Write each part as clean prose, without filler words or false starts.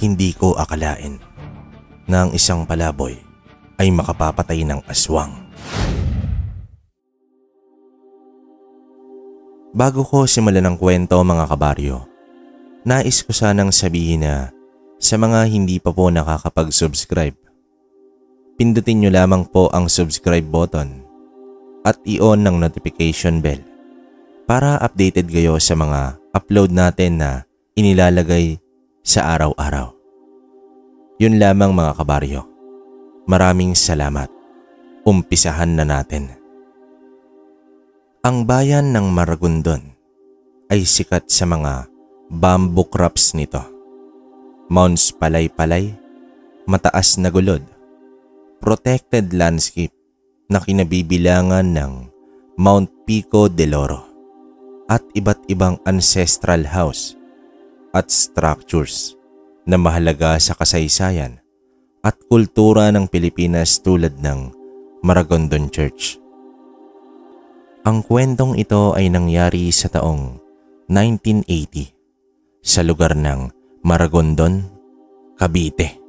Hindi ko akalain na ang isang palaboy ay makapapatay ng aswang. Bago ko simulan ang kwento mga kabaryo, nais ko sanang sabihin na sa mga hindi pa po nakakapag-subscribe, pindutin nyo lamang po ang subscribe button at i-on ng notification bell para updated kayo sa mga upload natin na inilalagay sa araw-araw. Yun lamang mga kabaryo. Maraming salamat. Umpisahan na natin. Ang bayan ng Maragondon ay sikat sa mga bamboo crops nito. Mounds palay-palay, mataas na gulod, protected landscape na kinabibilangan ng Mount Pico del Oro at iba't ibang ancestral house at structures na mahalaga sa kasaysayan at kultura ng Pilipinas tulad ng Maragondon Church. Ang kwentong ito ay nangyari sa taong 1980 sa lugar ng Maragondon, Cavite.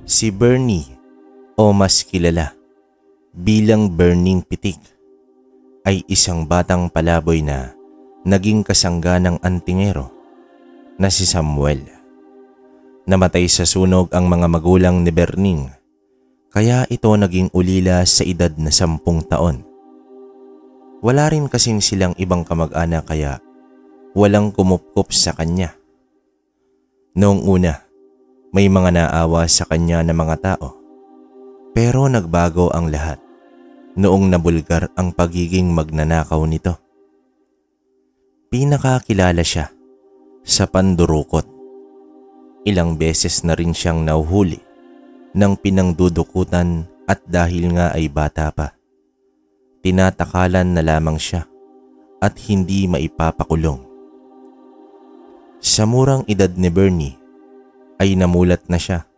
Si Bernie o mas kilala bilang Burning Pitik ay isang batang palaboy na naging kasangga ng antingero na si Samuel. Namatay sa sunog ang mga magulang ni Berning, kaya ito naging ulila sa edad na 10 taon. Wala rin kasing silang ibang kamag-anak kaya walang kumupkup sa kanya. Noong una, may mga naawa sa kanya na mga tao, pero nagbago ang lahat noong nabulgar ang pagiging magnanakaw nito. Pinakakilala siya sa pandurukot. Ilang beses na rin siyang nauhuli ng pinangdudukutan at dahil nga ay bata pa, tinatakalan na lamang siya at hindi maipapakulong. Sa murang edad ni Bernie ay namulat na siya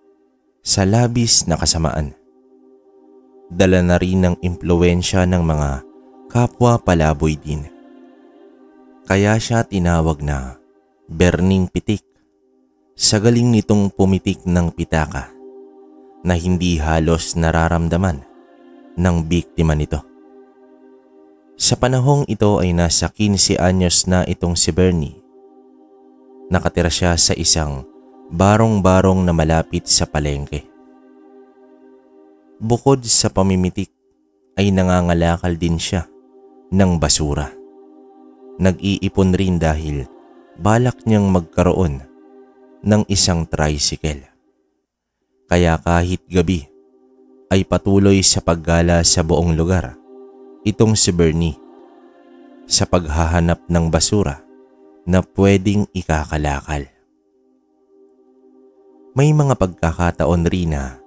sa labis na kasamaan. Dala na rin ng impluwensya ng mga kapwa palaboy din. Kaya siya tinawag na Burning Pitik sa galing nitong pumitik ng pitaka na hindi halos nararamdaman ng biktima nito. Sa panahong ito ay nasa 15 anyos na itong si Bernie. Nakatira siya sa isang barong-barong na malapit sa palengke. Bukod sa pamimitik ay nangangalakal din siya ng basura. Nag-iipon rin dahil balak niyang magkaroon ng isang tricycle. Kaya kahit gabi ay patuloy sa paggala sa buong lugar itong si Bernie sa paghahanap ng basura na pwedeng ikakalakal. May mga pagkakataon rin na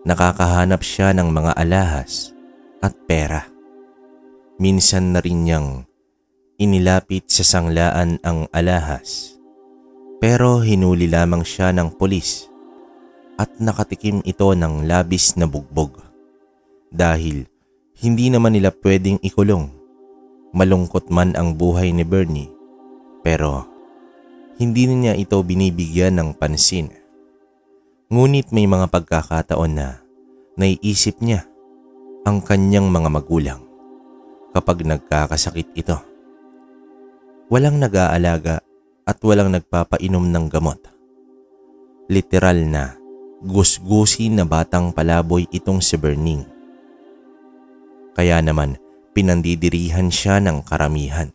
nakakahanap siya ng mga alahas at pera. Minsan na rin niyang inilapit sa sanglaan ang alahas, pero hinuli lamang siya ng pulis at nakatikim ito ng labis na bugbog. Dahil hindi naman nila pwedeng ikulong. Malungkot man ang buhay ni Bernie, pero hindi niya ito binibigyan ng pansin. Ngunit may mga pagkakataon na naiisip niya ang kanyang mga magulang kapag nagkakasakit ito. Walang nag-aalaga at walang nagpapainom ng gamot. Literal na gusgusin na batang palaboy itong si Bernie. Kaya naman pinandidirihan siya ng karamihan.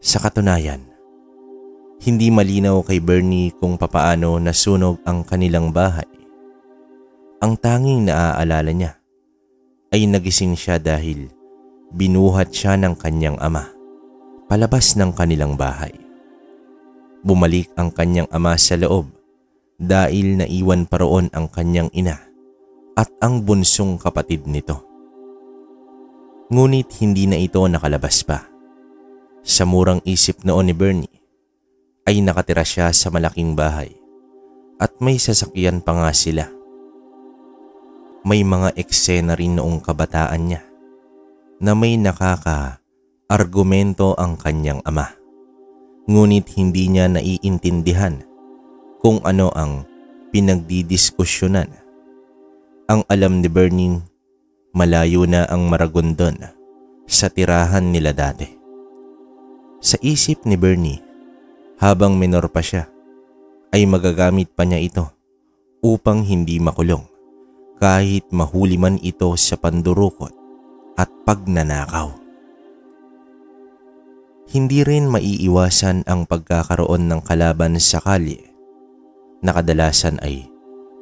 Sa katunayan, hindi malinaw kay Bernie kung papaano nasunog ang kanilang bahay. Ang tanging naaalala niya ay nagising siya dahil binuhat siya ng kanyang ama palabas ng kanilang bahay. Bumalik ang kanyang ama sa loob dahil naiwan pa roon ang kanyang ina at ang bunsong kapatid nito. Ngunit hindi na ito nakalabas pa. Sa murang isip noon ni Bernie ay nakatira siya sa malaking bahay at may sasakyan pa nga sila. May mga eksena rin noong kabataan niya na may nakaka-argumento ang kanyang ama Ngunit hindi niya naiintindihan kung ano ang pinagdidiskusyonan. Ang alam ni Bernie, malayo na ang Maragondon sa tirahan nila dati. Sa isip ni Bernie, habang minor pa siya, ay magagamit pa niya ito upang hindi makulong kahit mahuli man ito sa pandurukot at pagnanakaw. Hindi rin maiiwasan ang pagkakaroon ng kalaban sa kalye na kadalasan ay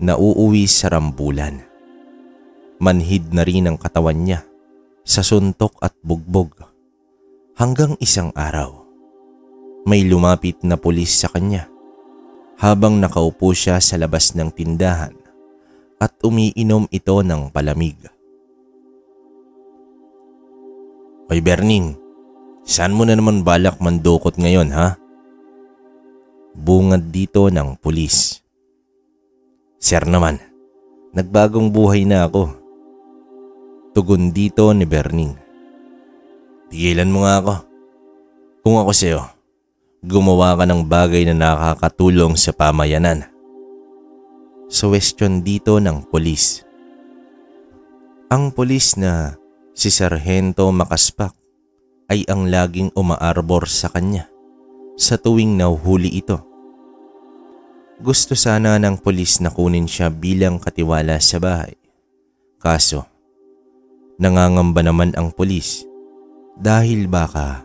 nauuwi sa rambulan. Manhid na rin ang katawan niya sa suntok at bugbog hanggang isang araw. May lumapit na pulis sa kanya habang nakaupo siya sa labas ng tindahan at umiinom ito ng palamig. "Hoy Berning, saan mo na naman balak mandukot ngayon ha?" Bungad dito ng pulis. "Sir naman, nagbagong buhay na ako." Tugon dito ni Berning. "Tigilan mo nga ako. Kung ako sa'yo, gumawa ka ng bagay na nakakatulong sa pamayanan." Suwestyon dito ng pulis. Ang pulis na si Sargento Makaspak ay ang laging umaarbor sa kanya sa tuwing nahuhuli ito. Gusto sana ng pulis na kunin siya bilang katiwala sa bahay. Kaso, nangangamba naman ang pulis dahil baka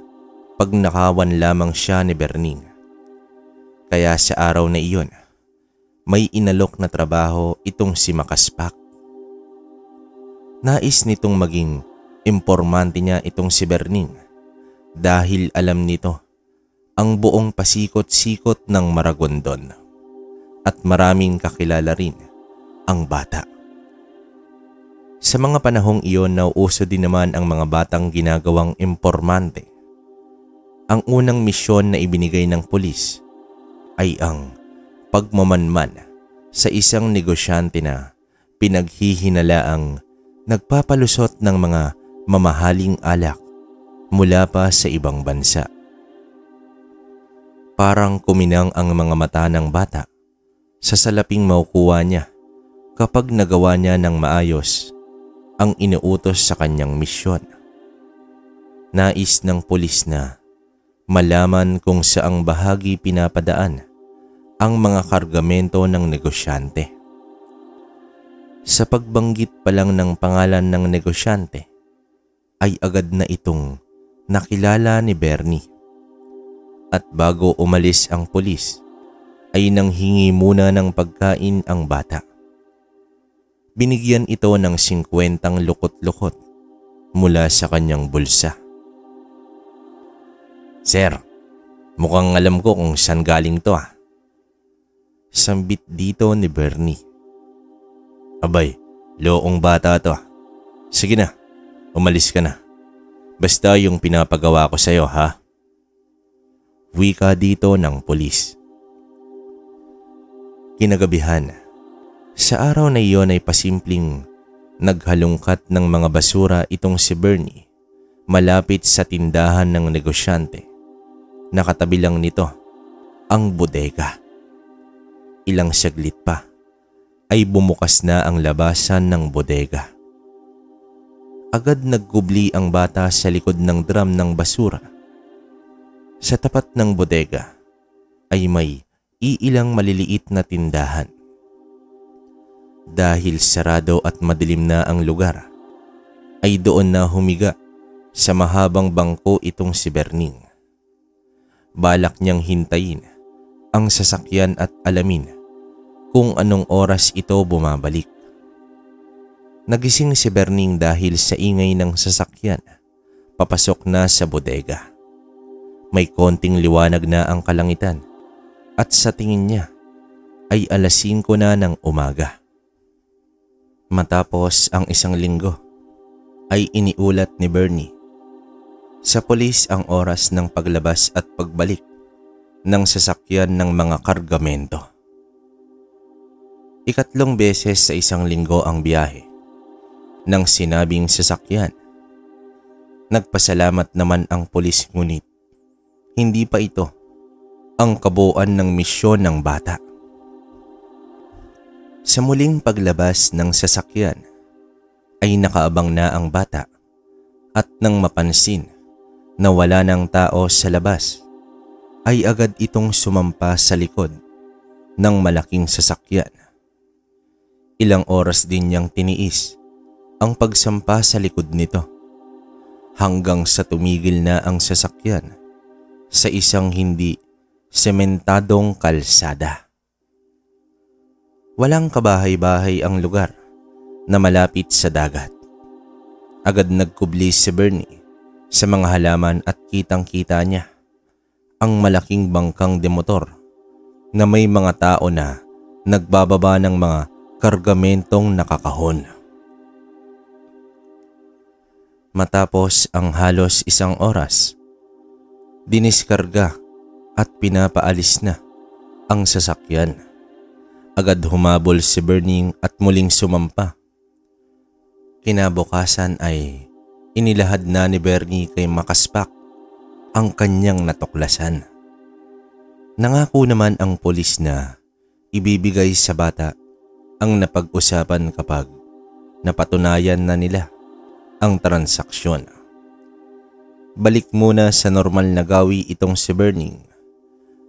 pagnakawan lamang siya ni Berning. Kaya sa araw na iyon, may inalok na trabaho itong si Makaspak. Nais nitong maging impormante niya itong si Berning dahil alam nito ang buong pasikot-sikot ng Maragondon at maraming kakilala rin ang bata. Sa mga panahong iyon, nauuso din naman ang mga batang ginagawang impormante. Ang unang misyon na ibinigay ng pulis ay ang pagmamanman sa isang negosyante na pinaghihinalaang nagpapalusot ng mga mamahaling alak mula pa sa ibang bansa. Parang kuminang ang mga mata ng bata sa salaping makukuha niya kapag nagawa niya ng maayos ang inuutos sa kanyang misyon. Nais ng pulis na malaman kung saang bahagi pinapadaan ang mga kargamento ng negosyante. Sa pagbanggit pa lang ng pangalan ng negosyante, ay agad na itong nakilala ni Bernie. At bago umalis ang pulis, ay nanghingi muna ng pagkain ang bata. Binigyan ito ng 50 lukot-lukot mula sa kanyang bulsa. "Sir, mukhang alam ko kung saan galing to ah." Sambit dito ni Bernie. "Abay, loong bata to ah. Sige na, umalis ka na. Basta yung pinapagawa ko sa'yo ha." Wika dito ng pulis. Kinagabihan, sa araw na iyon ay pasimpleng naghalungkat ng mga basura itong si Bernie malapit sa tindahan ng negosyante. Nakatabi lang nito ang bodega. Ilang saglit pa ay bumukas na ang labasan ng bodega. Agad naggubli ang bata sa likod ng drum ng basura. Sa tapat ng bodega ay may iilang maliliit na tindahan. Dahil sarado at madilim na ang lugar, ay doon na humiga sa mahabang bangko itong si Berning. Balak niyang hintayin ang sasakyan at alamin kung anong oras ito bumabalik. Nagising si Berning dahil sa ingay ng sasakyan papasok na sa bodega. May konting liwanag na ang kalangitan at sa tingin niya ay alas 5 na ng umaga. Matapos ang isang linggo ay iniulat ni Bernie sa pulis ang oras ng paglabas at pagbalik ng sasakyan ng mga kargamento. 3 beses sa isang linggo ang biyahe ng sinabing sasakyan. Nagpasalamat naman ang pulis ngunit hindi pa ito ang kabuuan ng misyon ng bata. Sa muling paglabas ng sasakyan ay nakaabang na ang bata at nang mapansin na wala ng tao sa labas ay agad itong sumampa sa likod ng malaking sasakyan. Ilang oras din niyang tiniis ang pagsampa sa likod nito hanggang sa tumigil na ang sasakyan sa isang hindi sementadong kalsada. Walang kabahay-bahay ang lugar na malapit sa dagat. Agad nagkubli si Bernie sa mga halaman at kitang-kita niya ang malaking bangkang demotor na may mga tao na nagbababa ng mga kargamentong nakakahon. Matapos ang halos isang oras, diniskarga at pinapaalis na ang sasakyan. Agad humabol si Bernie at muling sumampa. Kinabukasan ay inilahad na ni Bernie kay Makaspak ang kanyang natuklasan. Nangako naman ang pulis na ibibigay sa bata ang napag-usapan kapag napatunayan na nila ang transaksyon. Balik muna sa normal na gawi itong si Bernie.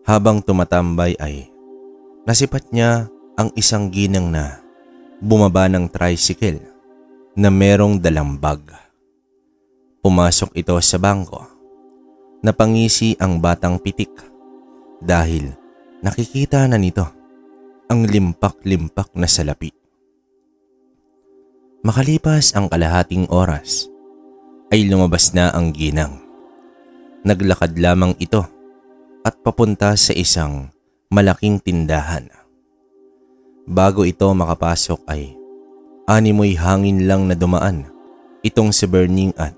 Habang tumatambay ay nasipat niya ang isang ginang na bumaba ng tricycle na merong dalang bag. Pumasok ito sa bangko. Napangisi ang batang pitik dahil nakikita na nito ang limpak-limpak na salapi. Makalipas ang kalahating oras ay lumabas na ang ginang. Naglakad lamang ito at papunta sa isang malaking tindahan. Bago ito makapasok ay animoy hangin lang na dumaan itong si Bernie at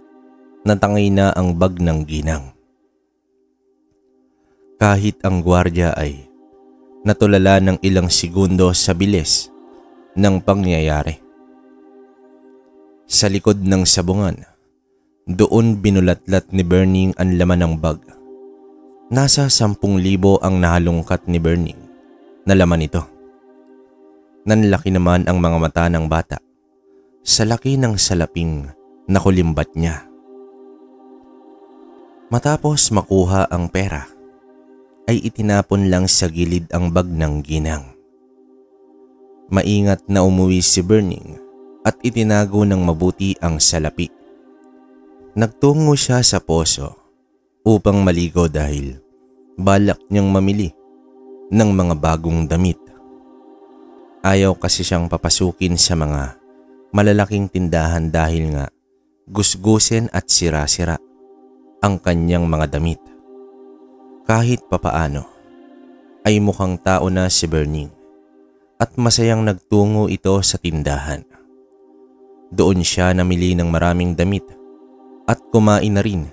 natangay na ang bag ng ginang. Kahit ang gwardiya ay natulala ng ilang segundo sa bilis ng pangyayari. Sa likod ng sabungan, doon binulatlat ni Bernie ang laman ng bag. Nasa 10,000 ang nahalungkat ni Bernie na laman ito. Nanlaki naman ang mga mata ng bata sa laki ng salaping nakulimbat niya. Matapos makuha ang pera, ay itinapon lang sa gilid ang bag ng ginang. Maingat na umuwi si Bernie at itinago ng mabuti ang salapi. Nagtungo siya sa poso upang maligo dahil balak niyang mamili ng mga bagong damit. Ayaw kasi siyang papasukin sa mga malalaking tindahan dahil nga gusgusin at sira-sira ang kanyang mga damit. Kahit papaano ay mukhang tao na si Bernie at masayang nagtungo ito sa tindahan. Doon siya namili ng maraming damit at kumain na rin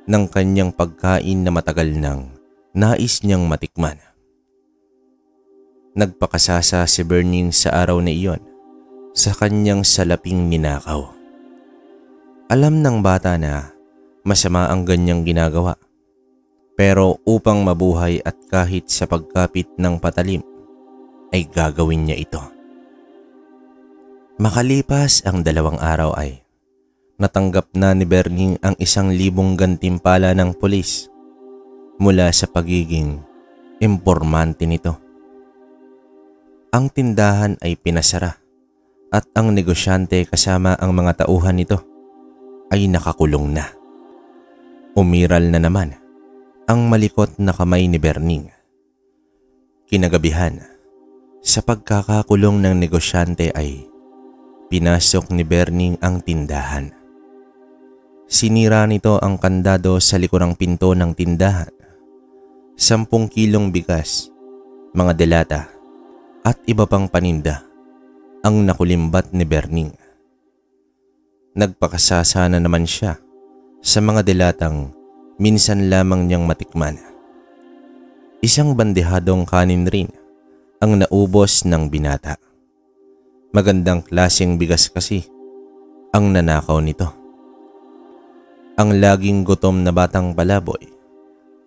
ng kanyang pagkain na matagal nang nais niyang matikman. Nagpakasasa si Bernie sa araw na iyon sa kanyang salaping ninakaw. Alam ng bata na masama ang ganyang ginagawa, pero upang mabuhay at kahit sa pagkapit ng patalim ay gagawin niya ito. Makalipas ang 2 araw ay natanggap na ni Bernie ang 1,000 gantimpala ng pulis mula sa pagiging impormante nito. Ang tindahan ay pinasara at ang negosyante kasama ang mga tauhan nito ay nakakulong na. Umiral na naman ang malikot na kamay ni Bernie. Kinagabihan, sa pagkakakulong ng negosyante ay pinasok ni Bernie ang tindahan. Sinira nito ang kandado sa likurang pinto ng tindahan. 10 kilong bigas, mga delata at iba pang paninda ang nakulimbat ni Bernie. Nagpakasasa na naman siya sa mga delatang minsan lamang niyang matikman. 1 bandehadong kanin rin ang naubos ng binata. Magandang klaseng bigas kasi ang nanakaw nito. Ang laging gutom na batang palaboy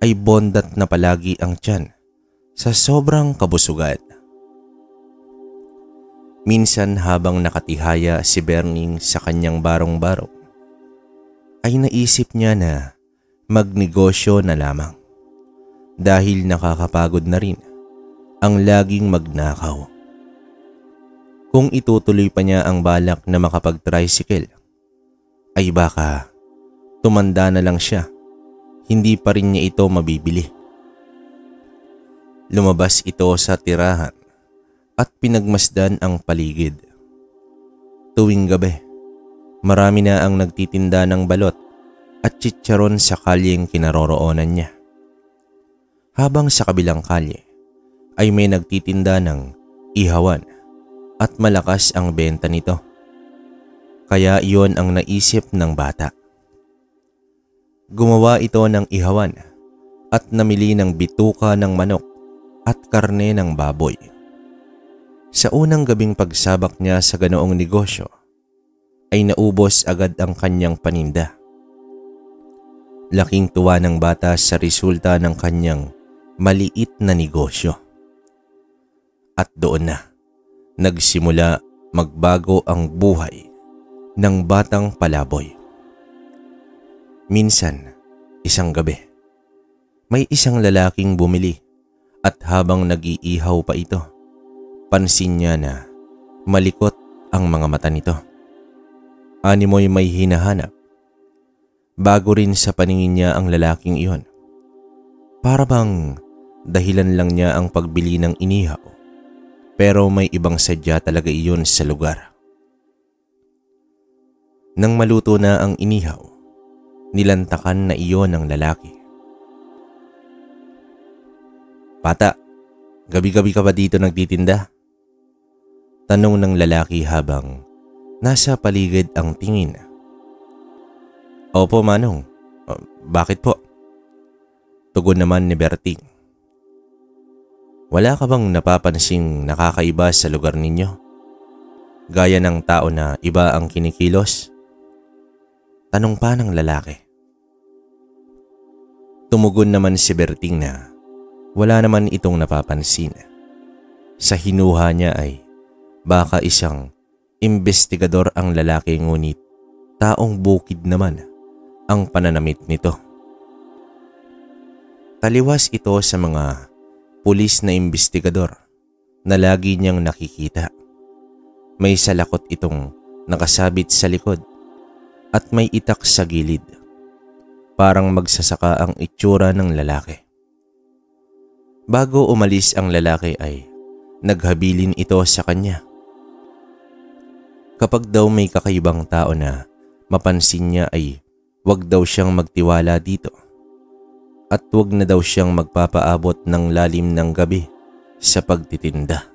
ay bondat na palagi ang tiyan sa sobrang kabusugan. Minsan habang nakatihaya si Berning sa kanyang barong-barong, ay naisip niya na magnegosyo na lamang dahil nakakapagod na rin ang laging magnakaw. Kung itutuloy pa niya ang balak na makapag-tricycle, ay baka tumanda na lang siya, hindi pa rin niya ito mabibili. Lumabas ito sa tirahan at pinagmasdan ang paligid. Tuwing gabi, marami na ang nagtitinda ng balot at chicharon sa kalyeng kinaroroonan niya. Habang sa kabilang kalye ay may nagtitinda ng ihawan at malakas ang benta nito. Kaya iyon ang naisip ng bata. Gumawa ito ng ihawan at namili ng bituka ng manok at karne ng baboy. Sa unang gabing pagsabak niya sa ganoong negosyo, ay naubos agad ang kanyang paninda. Laking tuwa ng bata sa resulta ng kanyang maliit na negosyo. At doon na nagsimula magbago ang buhay ng batang palaboy. Minsan, isang gabi, may isang lalaking bumili at habang nag-iihaw pa ito, pansin niya na malikot ang mga mata nito. Animoy may hinahanap. Bago rin sa paningin niya ang lalaking iyon. Para bang dahilan lang niya ang pagbili ng inihaw, pero may ibang sadya talaga iyon sa lugar. Nang maluto na ang inihaw, nilantakan na iyon ng lalaki. "Bata, gabi-gabi ka ba dito nagtitinda?" Tanong ng lalaki habang nasa paligid ang tingin. "Opo, Manong. Bakit po?" Tugon naman ni Berting. "Wala ka bang napapansing nakakaiba sa lugar ninyo? Gaya ng tao na iba ang kinikilos?" Tanong pa ng lalaki. Tumugon naman si Berting na wala naman itong napapansin. Sa hinuha niya ay baka isang investigador ang lalaki, ngunit taong bukid naman ang pananamit nito. Taliwas ito sa mga pulis na investigador na lagi niyang nakikita. May salakot itong nakasabit sa likod at may itak sa gilid. Parang magsasaka ang itsura ng lalaki. Bago umalis ang lalaki ay naghabilin ito sa kanya. Kapag daw may kakaibang tao na mapansin niya ay wag daw siyang magtiwala dito at wag na daw siyang magpapaabot ng lalim ng gabi sa pagtitinda.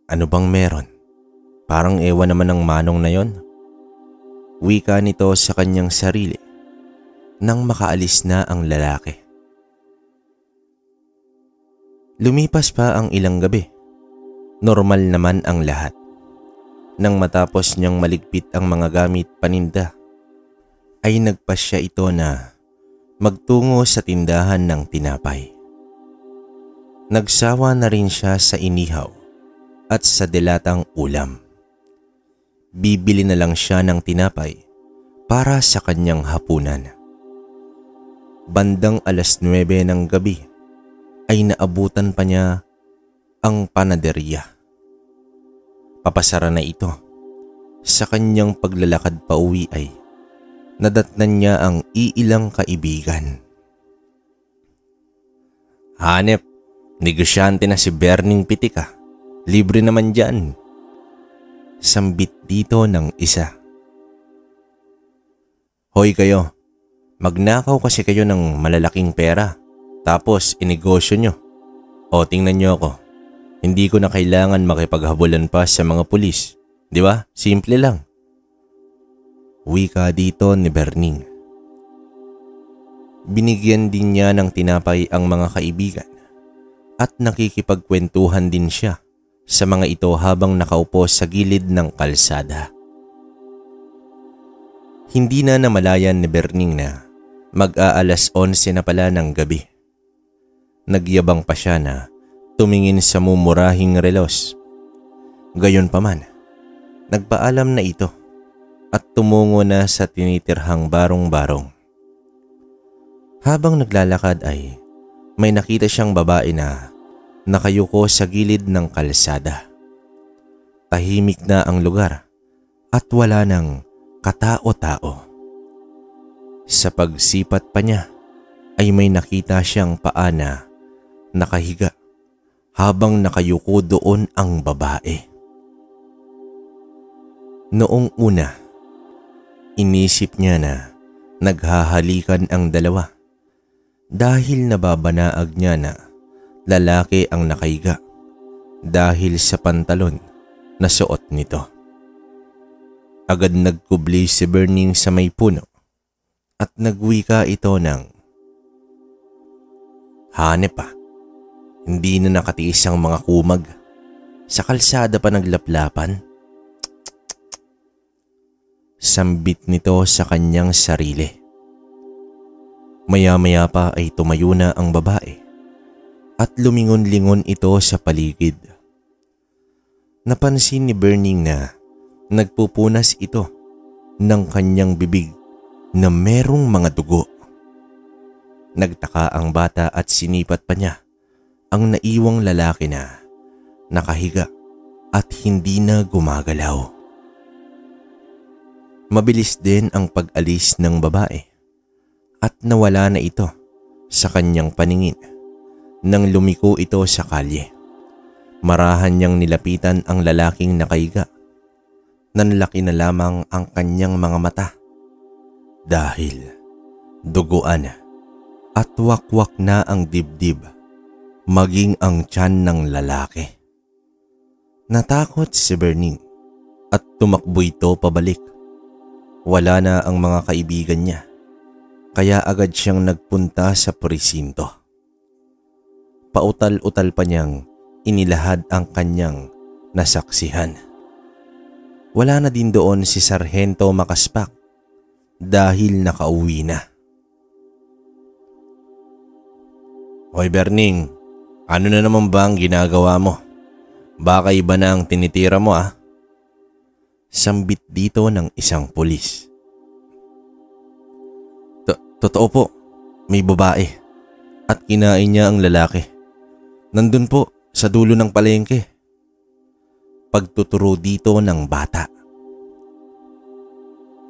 Ano bang meron? Parang ewan naman ng Manong na yon. Wika nito sa kanyang sarili nang makaalis na ang lalaki. Lumipas pa ang ilang gabi. Normal naman ang lahat. Nang matapos niyang maligpit ang mga gamit paninda, ay nagpasya ito na magtungo sa tindahan ng tinapay. Nagsawa na rin siya sa inihaw at sa dilatang ulam. Bibili na lang siya ng tinapay para sa kanyang hapunan. Bandang 9:00 ng gabi ay naabutan pa niya ang panaderya. Papasara na ito. Sa kanyang paglalakad pa uwi ay nadatnan niya ang iilang kaibigan. "Hanep, negosyante na si Berning Pitika. Libre naman dyan." Sambit dito ng isa. "Hoy kayo, magnakaw kasi kayo ng malalaking pera, tapos inegosyo nyo. O tingnan nyo ako, hindi ko na kailangan makipaghabulan pa sa mga pulis. Di ba? Simple lang." Wika dito ni Berning. Binigyan din niya ng tinapay ang mga kaibigan at nakikipagkwentuhan din siya sa mga ito habang nakaupo sa gilid ng kalsada. Hindi na namalayan ni Berning na mag-aalas 11 na pala ng gabi. Nagyabang pa siya na tumingin sa mumurahing relos. Gayunpaman, nagpaalam na ito at tumungo na sa tinitirhang barong-barong. Habang naglalakad ay may nakita siyang babae na nakayuko sa gilid ng kalsada. Tahimik na ang lugar at wala nang katao-tao. Sa pagsipat pa niya ay may nakita siyang paa na nakahiga habang nakayuko doon ang babae. Noong una, inisip niya na naghahalikan ang dalawa dahil nababanaag niya na lalaki ang nakahiga dahil sa pantalon na suot nito. Agad nagkubli si Berning sa may puno at nagwika ito ng, "Hanep pa, hindi na nakatiis ang mga kumag. Sa kalsada pa naglaplapan." Sambit nito sa kanyang sarili. Maya-maya pa ay tumayo na ang babae at lumingon-lingon ito sa paligid. Napansin ni Berning na nagpupunas ito ng kanyang bibig na merong mga dugo. Nagtaka ang bata at sinipat pa niya ang naiwang lalaki na nakahiga at hindi na gumagalaw. Mabilis din ang pag-alis ng babae at nawala na ito sa kanyang paningin nang lumiko ito sa kalye. Marahan niyang nilapitan ang lalaking nakahiga. Nanlaki na lamang ang kanyang mga mata dahil duguan at wakwak na ang dibdib maging ang tiyan ng lalaki. Natakot si Berning at tumakbo ito pabalik. Wala na ang mga kaibigan niya kaya agad siyang nagpunta sa presinto. Pautal-utal pa niyang inilahad ang kanyang nasaksihan. Wala na din doon si Sarhento Makaspak dahil nakauwi na. "Hoy Berning, ano na naman ba ang ginagawa mo? Baka iba na ang tinitira mo ah." Sambit dito ng isang pulis. Totoo po, may babae at kinain niya ang lalaki. Nandun po sa dulo ng palengke. Pagtuturo dito ng bata.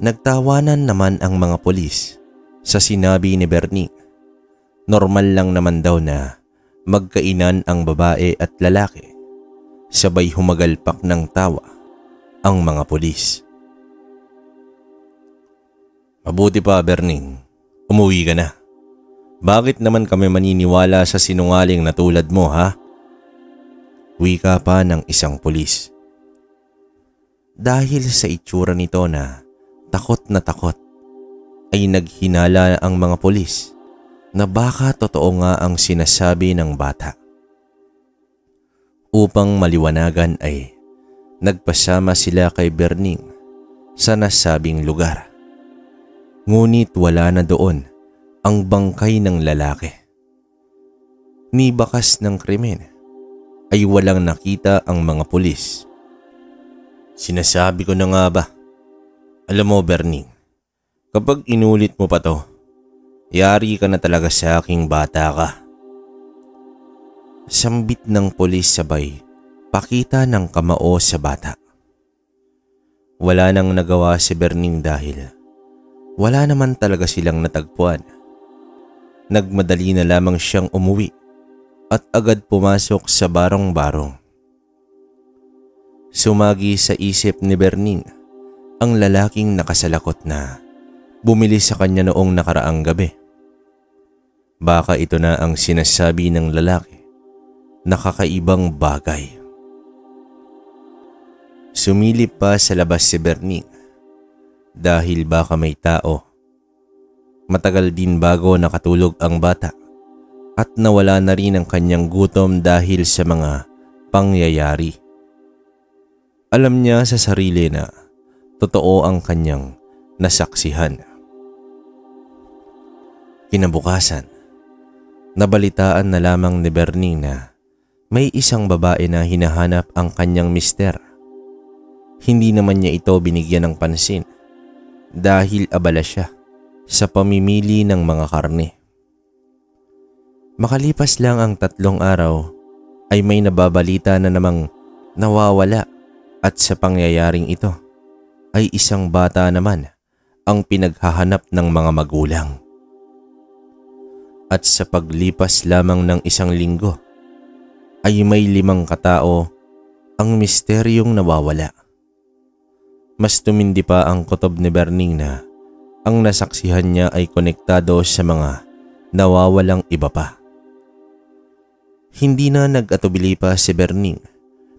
Nagtawanan naman ang mga pulis sa sinabi ni Berning. Normal lang naman daw na magkainan ang babae at lalaki. Sabay humagalpak ng tawa ang mga pulis. "Mabuti pa Berning, umuwi ka na. Bakit naman kami maniniwala sa sinungaling na tulad mo ha?" Wika pa ng isang pulis. Dahil sa itsura nito na takot ay naghinala ang mga pulis na baka totoo nga ang sinasabi ng bata. Upang maliwanagan ay nagpasama sila kay Berning sa nasabing lugar. Ngunit wala na doon ang bangkay ng lalaki. Ni bakas ng krimen ay walang nakita ang mga pulis. Sinasabi ko na nga ba? Alam mo Berning, kapag inulit mo pa to, yari ka na talaga sa aking bata ka. Sambit ng pulis sabay pakita ng kamao sa bata. Wala nang nagawa si Berning dahil wala naman talaga silang natagpuan. Nagmadali na lamang siyang umuwi at agad pumasok sa barong-barong. Sumagi sa isip ni Berning ang lalaking nakasalakot na bumili sa kanya noong nakaraang gabi. Baka ito na ang sinasabi ng lalaki na kakaibang bagay. Sumilip pa sa labas si Berning dahil baka may tao. Matagal din bago nakatulog ang bata at nawala na rin ang kanyang gutom dahil sa mga pangyayari. Alam niya sa sarili na totoo ang kanyang nasaksihan. Kinabukasan, nabalitaan na lamang ni Bernie na may isang babae na hinahanap ang kanyang mister. Hindi naman niya ito binigyan ng pansin dahil abala siya sa pamimili ng mga karne. Makalipas lang ang 3 araw ay may nababalita na namang nawawala at sa pangyayaring ito ay isang bata naman ang pinaghahanap ng mga magulang. At sa paglipas lamang ng 1 linggo ay may 5 katao ang misteryong nawawala. Mas tumindi pa ang kutob ni Bernie na ang nasaksihan niya ay konektado sa mga nawawalang iba pa. Hindi na nag-atubili pa si Bernie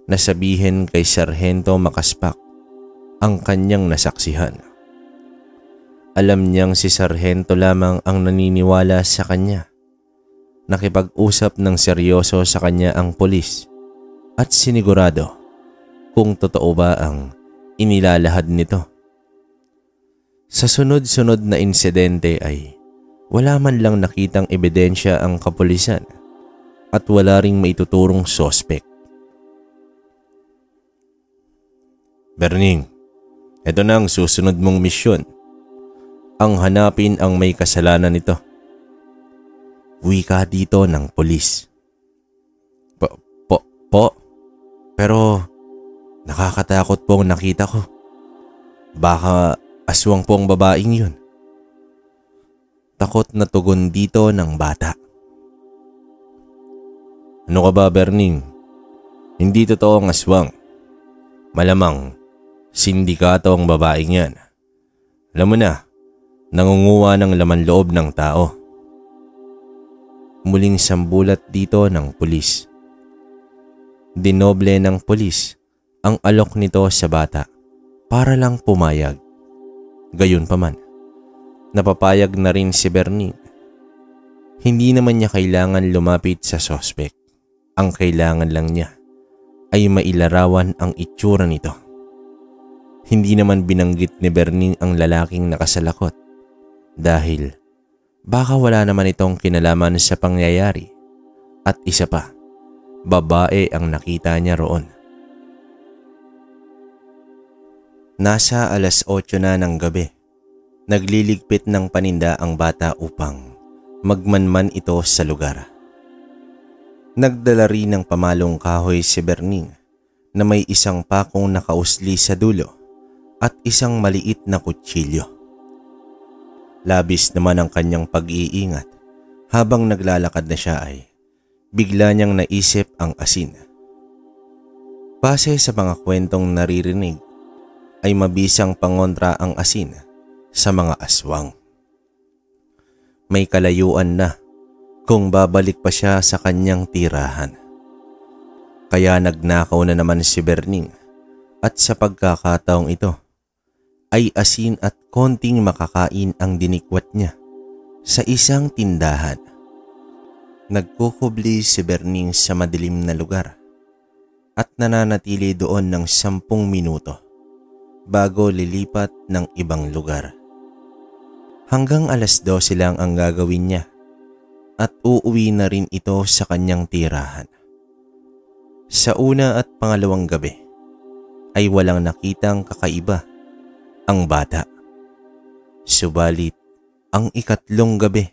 na sabihin kay Sarhento Makaspak ang kanyang nasaksihan. Alam niyang si Sarhento lamang ang naniniwala sa kanya. Nakipag-usap ng seryoso sa kanya ang pulis at sinigurado kung totoo ba ang inilalahad nito. Sa sunod-sunod na insidente ay wala man lang nakitang ebidensya ang kapulisan at wala ring maituturong sospek. Berning, ito na ang susunod mong misyon. Ang hanapin ang may kasalanan nito. Wika dito ng pulis. Po? Pero nakakatakot pong nakita ko. Baka aswang pong babaeng yun. Takot na tugon dito ng bata. Ano ka ba, Berning? Hindi totoo ang aswang. Malamang sindikato ang babaeng yan. Alam mo na, nangunguha ng laman loob ng tao. Muling sambulat dito ng pulis. Dinoble ng pulis ang alok nito sa bata para lang pumayag. Gayunpaman, napapayag na rin si Bernie. Hindi naman niya kailangan lumapit sa sospek. Ang kailangan lang niya ay mailarawan ang itsura nito. Hindi naman binanggit ni Bernie ang lalaking nakasalakot dahil baka wala naman itong kinalaman sa pangyayari at isa pa, babae ang nakita niya roon. Nasa 8:00 na ng gabi, nagliligpit ng paninda ang bata upang magmanman ito sa lugar. Nagdala rin ng pamalong kahoy si Berning na may isang pakong nakausli sa dulo at isang maliit na kutsilyo. Labis naman ang kanyang pag-iingat habang naglalakad na siya ay bigla niyang naisip ang asin. Base sa mga kwentong naririnig ay mabisang pangontra ang asin sa mga aswang. May kalayuan na kung babalik pa siya sa kanyang tirahan. Kaya nagnakaw na naman si Berning at sa pagkakataong ito ay asin at konting makakain ang dinikwat niya sa isang tindahan. Nagkukubli si Berning sa madilim na lugar at nananatili doon ng 10 minuto bago lilipat ng ibang lugar. Hanggang 12:00 lang ang gagawin niya at uuwi na rin ito sa kanyang tirahan. Sa una at pangalawang gabi ay walang nakitang kakaiba ang bata. Subalit ang 3 gabi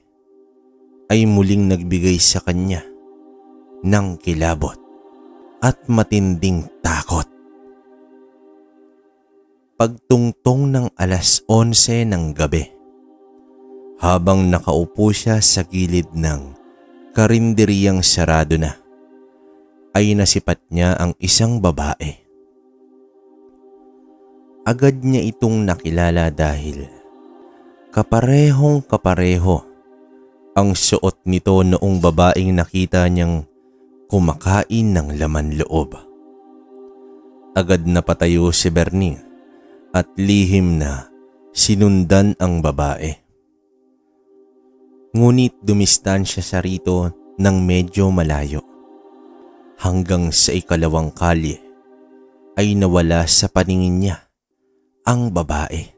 ay muling nagbigay sa kanya ng kilabot at matinding takot. Pagtungtong ng 11:00 ng gabi, habang nakaupo siya sa gilid ng karinderyang sarado na, ay nasipat niya ang isang babae. Agad niya itong nakilala dahil kaparehong kapareho ang suot nito noong babaeng nakita niyang kumakain ng laman loob. Agad na patayo si Bernie at lihim na sinundan ang babae. Ngunit dumistansya siya rito ng medyo malayo. Hanggang sa 2nd kalye ay nawala sa paningin niya ang babae.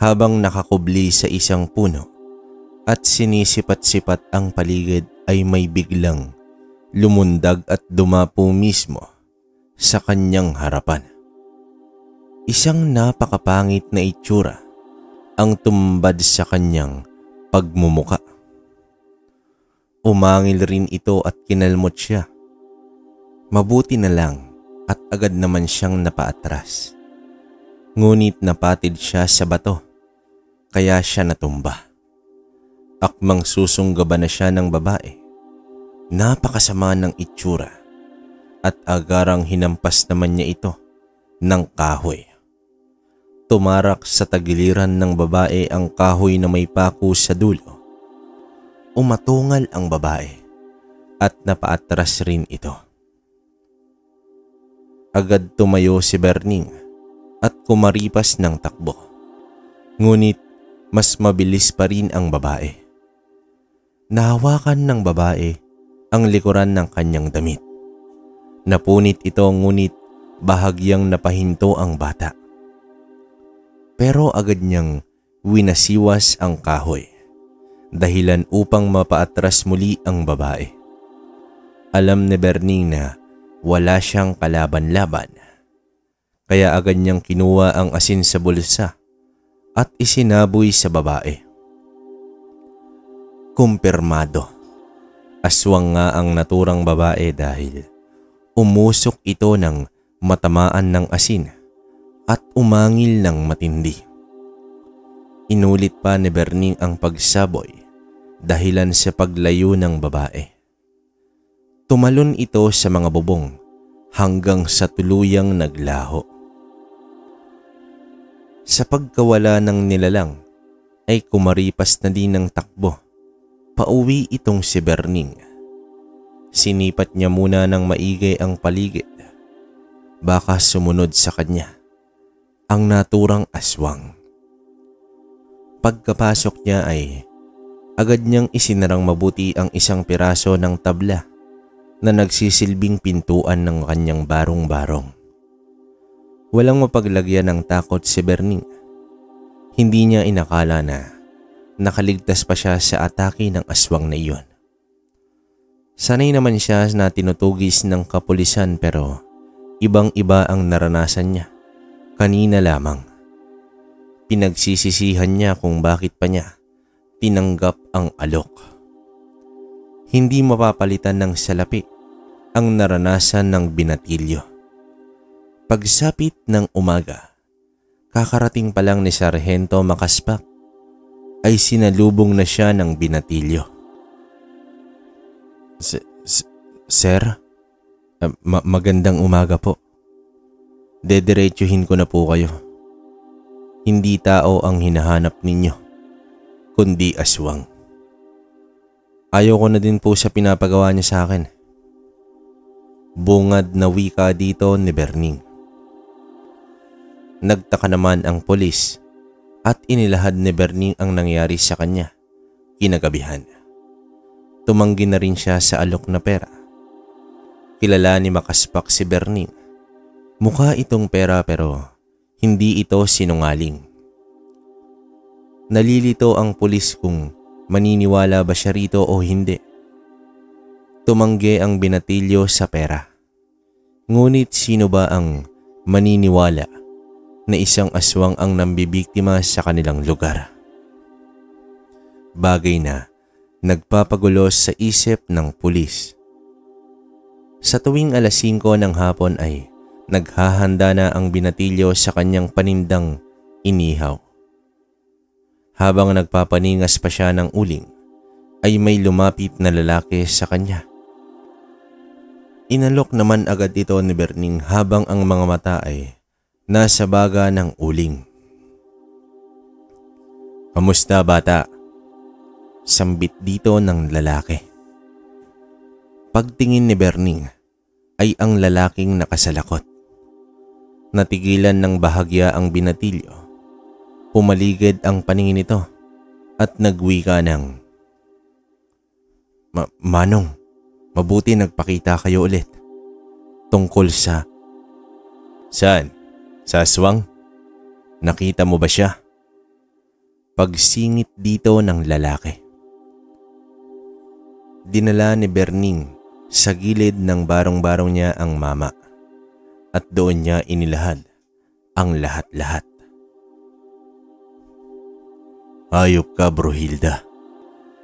Habang nakakubli sa isang puno at sinisipat-sipat ang paligid ay may biglang lumundag at dumapo mismo sa kanyang harapan. Isang napakapangit na itsura ang tumbad sa kanyang pagmumuka. Umangil rin ito at kinalmot siya. Mabuti na lang at agad naman siyang napaatras. Ngunit napatid siya sa bato, kaya siya natumba. Akmang susunggaban na siya ng babae. Napakasama ng itsura at agarang hinampas naman niya ito ng kahoy. Tumarak sa tagiliran ng babae ang kahoy na may paku sa dulo. Umatungal ang babae at napaatras rin ito. Agad tumayo si Berning at kumaripas ng takbo. Ngunit mas mabilis pa rin ang babae. Nahawakan ng babae ang likuran ng kanyang damit. Napunit ito ngunit bahagyang napahinto ang bata. Pero agad niyang winasiwas ang kahoy, dahilan upang mapaatras muli ang babae. Alam ni Berning na wala siyang kalaban-laban, kaya agad niyang kinuha ang asin sa bulsa at isinaboy sa babae. Kumpirmado, aswang nga ang naturang babae dahil umusok ito ng matamaan ng asin at umangil ng matindi. Inulit pa ni Berning ang pagsaboy dahilan sa paglayo ng babae. Tumalon ito sa mga bubong hanggang sa tuluyang naglaho. Sa pagkawala ng nilalang ay kumaripas na din ng takbo. Pauwi itong si Berning. Sinipat niya muna ng maigi ang paligid. Baka sumunod sa kanya ang naturang aswang. Pagkapasok niya ay agad niyang isinarang mabuti ang isang piraso ng tabla na nagsisilbing pintuan ng kanyang barong-barong. Walang mapaglagyan ng takot si Berning. Hindi niya inakala na nakaligtas pa siya sa atake ng aswang na iyon. Sanay naman siya na tinutugis ng kapulisan pero ibang-iba ang naranasan niya. Kanina lamang, pinagsisisihan niya kung bakit pa niya tinanggap ang alok. Hindi mapapalitan ng salapi ang naranasan ng binatilyo. Pagsapit ng umaga, kakarating pa lang ni Sargento Makaspak ay sinalubong na siya ng binatilyo. Sir, magandang umaga po. Dediretsuhin ko na po kayo. Hindi tao ang hinahanap ninyo, kundi aswang. Ayaw ko na din po sa pinapagawa niya sa akin. Bungad na wika dito ni Berning. Nagtaka naman ang pulis at inilahad ni Berning ang nangyari sa kanya kinagabihan. Tumanggi na rin siya sa alok na pera. Kilala ni Makaspak si Berning. Mukha itong pera pero hindi ito sinungaling. Nalilito ang pulis kung maniniwala ba siya rito o hindi. Tumanggi ang binatilyo sa pera. Ngunit sino ba ang maniniwala na isang aswang ang nambibiktima sa kanilang lugar? Bagay na nagpapagulo sa isip ng pulis. Sa tuwing 5:00 ng hapon ay naghahanda na ang binatilyo sa kanyang panindang inihaw. Habang nagpapaningas pa siya ng uling, ay may lumapit na lalaki sa kanya. Inalok naman agad ito ni Berning habang ang mga mata ay nasa baga ng uling. "Kamusta, bata?" Sambit dito ng lalaki. Pagtingin ni Berning ay ang lalaking nakasalakot. Natigilan ng bahagya ang binatilyo. Pumaligid ang paningin nito at nagwika ng, Manong, mabuti nagpakita kayo ulit. Tungkol sa..." "Saan? Sa aswang? Nakita mo ba siya?" pagsingit dito ng lalaki. Dinala ni Berning sa gilid ng barong-barong niya ang mama at doon niya inilahad ang lahat-lahat. Hayop ka, Brohilda.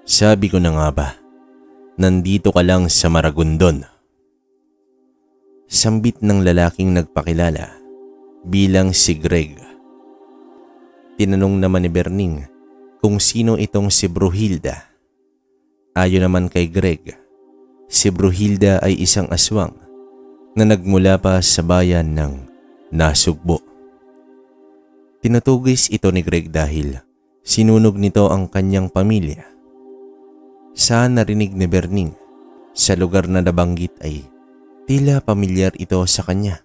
Sabi ko na nga ba, nandito ka lang sa Maragondon. Sambit ng lalaking nagpakilala bilang si Greg. Tinanong naman ni Berning kung sino itong si Brohilda. Ayon naman kay Greg, si Brohilda ay isang aswang na nagmula pa sa bayan ng Nasugbo. Tinutugis ito ni Greg dahil sinunog nito ang kanyang pamilya. Sa narinig ni Berning, sa lugar na nabanggit ay tila pamilyar ito sa kanya.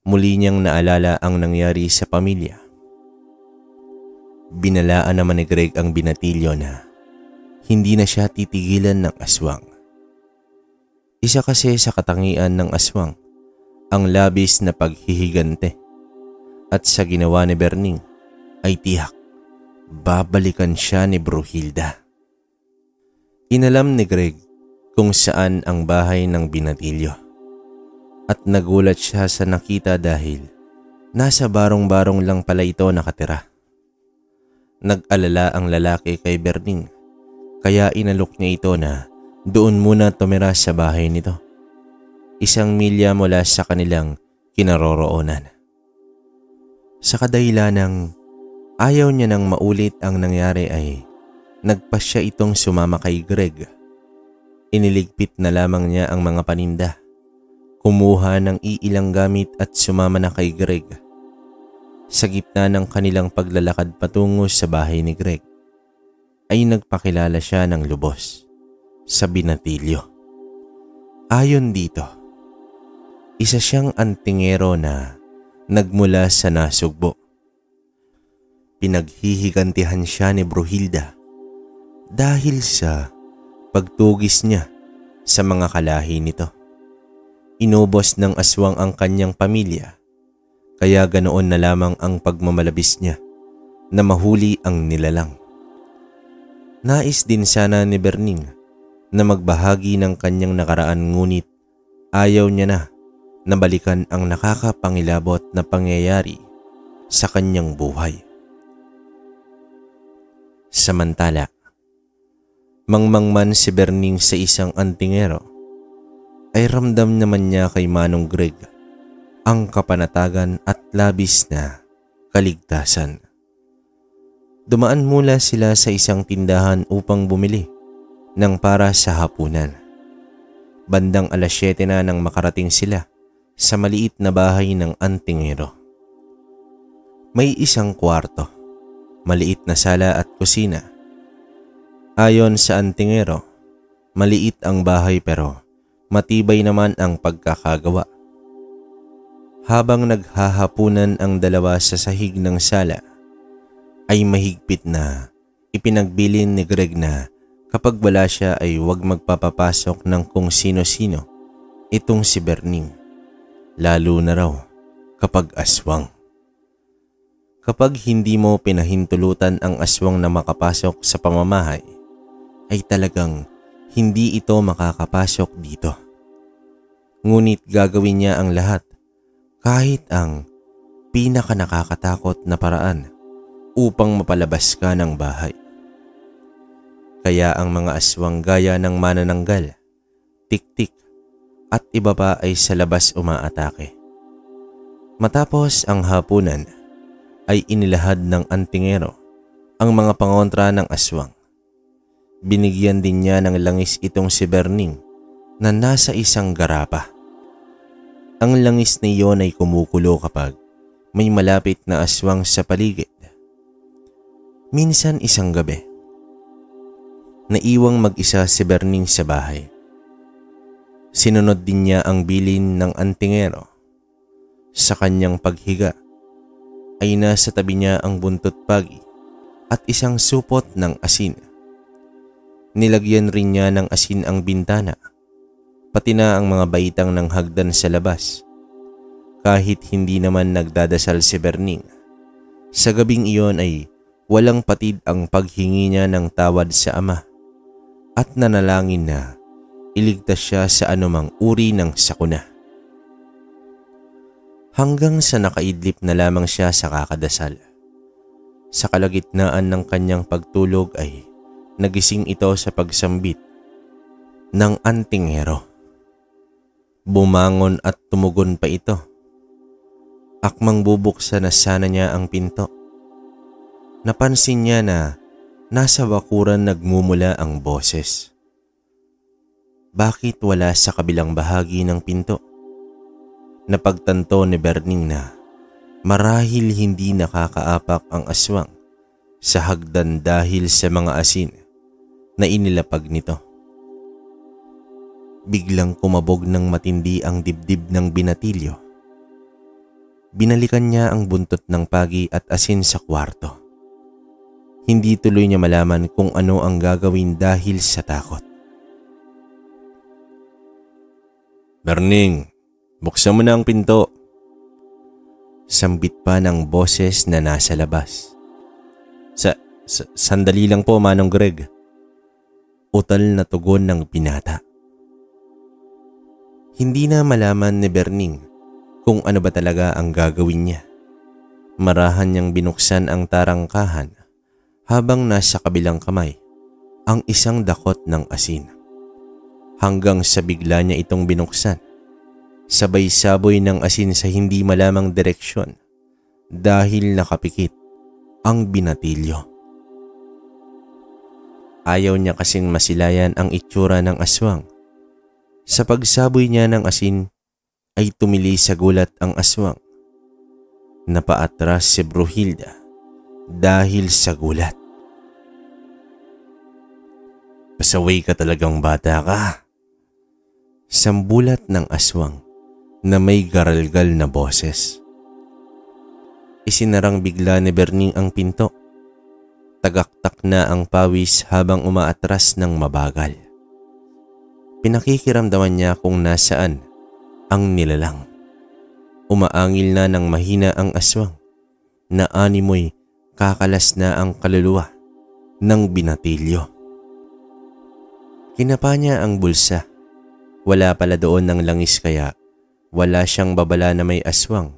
Muli niyang naalala ang nangyari sa pamilya. Binalaan naman ni Greg ang binatilyo na hindi na siya titigilan ng aswang. Isa kasi sa katangian ng aswang ang labis na paghihigante at sa ginawa ni Berning ay tiyak babalikan siya ni Brohilda. Inalam ni Greg kung saan ang bahay ng binatilyo at nagulat siya sa nakita dahil nasa barong-barong lang pala ito nakatira. Nag-alala ang lalaki kay Berning kaya inalok niya ito na doon muna tumira sa bahay nito, 1 milya mula sa kanilang kinaroroonan. Sa kadahilanang ayaw niya nang maulit ang nangyari ay nagpasya itong sumama kay Greg. Iniligpit na lamang niya ang mga paninda, kumuha ng iilang gamit at sumama na kay Greg. Sa gitna ng kanilang paglalakad patungo sa bahay ni Greg, ay nagpakilala siya ng lubos sa binatilyo. Ayon dito, isa siyang antingero na nagmula sa Nasugbo. Pinaghihigantihan siya ni Brohilda dahil sa pagtugis niya sa mga kalahi nito. Inubos ng aswang ang kanyang pamilya, kaya ganoon na lamang ang pagmamalabis niya na mahuli ang nilalang. Nais din sana ni Berning na magbahagi ng kanyang nakaraan ngunit ayaw niya na nabalikan ang nakakapangilabot na pangyayari sa kanyang buhay. Samantala, mangmangman si Berning sa isang antingero ay ramdam naman niya kay Manong Greg ang kapanatagan at labis na kaligtasan. Dumaan mula sila sa isang tindahan upang bumili ng para sa hapunan. Bandang 7:00 na nang makarating sila sa maliit na bahay ng antingero. May isang kwarto, maliit na sala at kusina. Ayon sa antingero, maliit ang bahay pero matibay naman ang pagkakagawa. Habang naghahapunan ang dalawa sa sahig ng sala, ay mahigpit na ipinagbilin ni Greg na kapag wala siya ay huwag magpapapasok ng kung sino-sino itong si Berning, lalo na raw kapag aswang. Kapag hindi mo pinahintulutan ang aswang na makapasok sa pamamahay, ay talagang hindi ito makakapasok dito. Ngunit gagawin niya ang lahat, kahit ang pinaka nakakatakot na paraan upang mapalabas ka ng bahay. Kaya ang mga aswang gaya ng manananggal, tik-tik at iba pa ay sa labas umaatake. Matapos ang hapunan ay inilahad ng antingero ang mga pangontra ng aswang. Binigyan din niya ng langis itong si Berning na nasa isang garapa. Ang langis na iyon ay kumukulo kapag may malapit na aswang sa paligid. Minsan isang gabi, naiwang mag-isa si Berning sa bahay. Sinunod din niya ang bilin ng antingero. Sa kanyang paghiga ay nasa tabi niya ang buntot pagi at isang supot ng asin. Nilagyan rin niya ng asin ang bintana, pati na ang mga baitang ng hagdan sa labas. Kahit hindi naman nagdadasal si Berning, sa gabing iyon ay Walang patid ang paghingi niya ng tawad sa ama at nanalangin na iligtas siya sa anumang uri ng sakuna. Hanggang sa nakaidlip na lamang siya sa kakadasal. Sa kalagitnaan ng kanyang pagtulog ay nagising ito sa pagsambit ng antingero. Bumangon at tumugon pa ito. Akmang bubuksan na sana niya ang pinto. Napansin niya na nasa bakuran nagmumula ang boses. Bakit wala sa kabilang bahagi ng pinto? Napagtanto ni Berning na marahil hindi nakakaapak ang aswang sa hagdan dahil sa mga asin na inilapag nito. Biglang kumabog ng matindi ang dibdib ng binatilyo. Binalikan niya ang buntot ng pagi at asin sa kwarto. Hindi tuloy niya malaman kung ano ang gagawin dahil sa takot. "Berning, buksan mo na ang pinto." Sambit pa ng boses na nasa labas. Sandali lang po, Manong Greg." Utal na tugon ng binata. Hindi na malaman ni Berning kung ano ba talaga ang gagawin niya. Marahan niyang binuksan ang tarangkahan habang nasa kabilang kamay ang isang dakot ng asin. Hanggang sa bigla niya itong binuksan. Sabay saboy ng asin sa hindi malamang direksyon dahil nakapikit ang binatilyo. Ayaw niya kasing masilayan ang itsura ng aswang. Sa pagsaboy niya ng asin ay tumili sa gulat ang aswang. Napaatras si Bruhilda dahil sa gulat. "Pasaway ka talagang bata ka." Sambulat ng aswang na may garalgal na boses. Isinarang bigla ni Berning ang pinto. Tagaktak na ang pawis habang umaatras ng mabagal. Pinakikiramdaman niya kung nasaan ang nilalang. Umaangil na ng mahina ang aswang na animoy kakalas na ang kaluluwa ng binatilyo. Kinapa niya ang bulsa. Wala pala doon ng langis kaya wala siyang babala na may aswang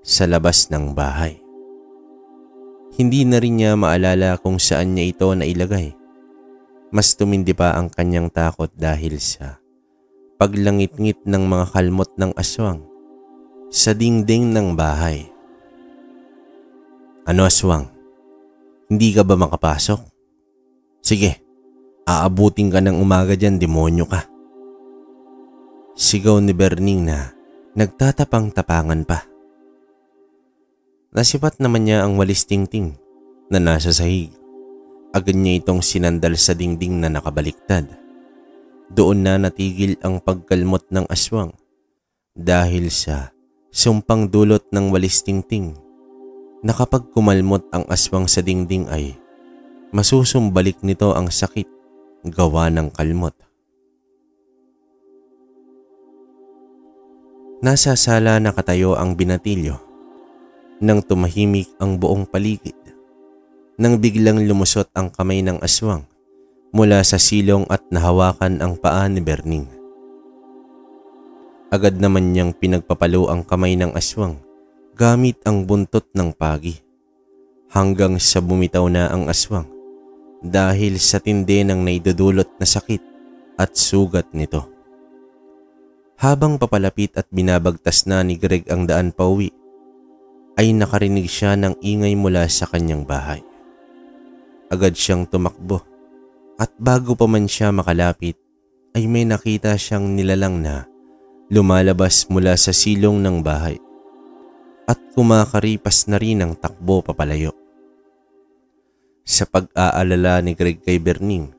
sa labas ng bahay. Hindi na rin niya maalala kung saan niya ito nailagay. Mas tumindi pa ang kanyang takot dahil sa paglangit-ngit ng mga kalmot ng aswang sa dingding ng bahay. "Ano, aswang? Hindi ka ba makapasok? Sige, aabutin ka ng umaga dyan, demonyo ka." Sigaw ni Berning na nagtatapang-tapangan pa. Nasipat naman niya ang walis tingting na nasa sahig. Agad niya itong sinandal sa dingding na nakabaliktad. Doon na natigil ang pagkalmot ng aswang dahil sa sumpang dulot ng walis tingting na kapag kumalmot ang aswang sa dingding ay masusumbalik nito ang sakit gawa ng kalmot. Nasa sala nakatayo ang binatilyo nang tumahimik ang buong paligid. Nang biglang lumusot ang kamay ng aswang mula sa silong at nahawakan ang paa ni Berning. Agad naman niyang pinagpapalo ang kamay ng aswang gamit ang buntot ng pagi hanggang sa bumitaw na ang aswang dahil sa tindi ng naidudulot na sakit at sugat nito. Habang papalapit at binabagtas na ni Greg ang daan pauwi, ay nakarinig siya ng ingay mula sa kanyang bahay. Agad siyang tumakbo at bago pa man siya makalapit ay may nakita siyang nilalang na lumalabas mula sa silong ng bahay at kumakaripas na rin ang takbo papalayo. Sa pag-aalala ni Greg kay Berning,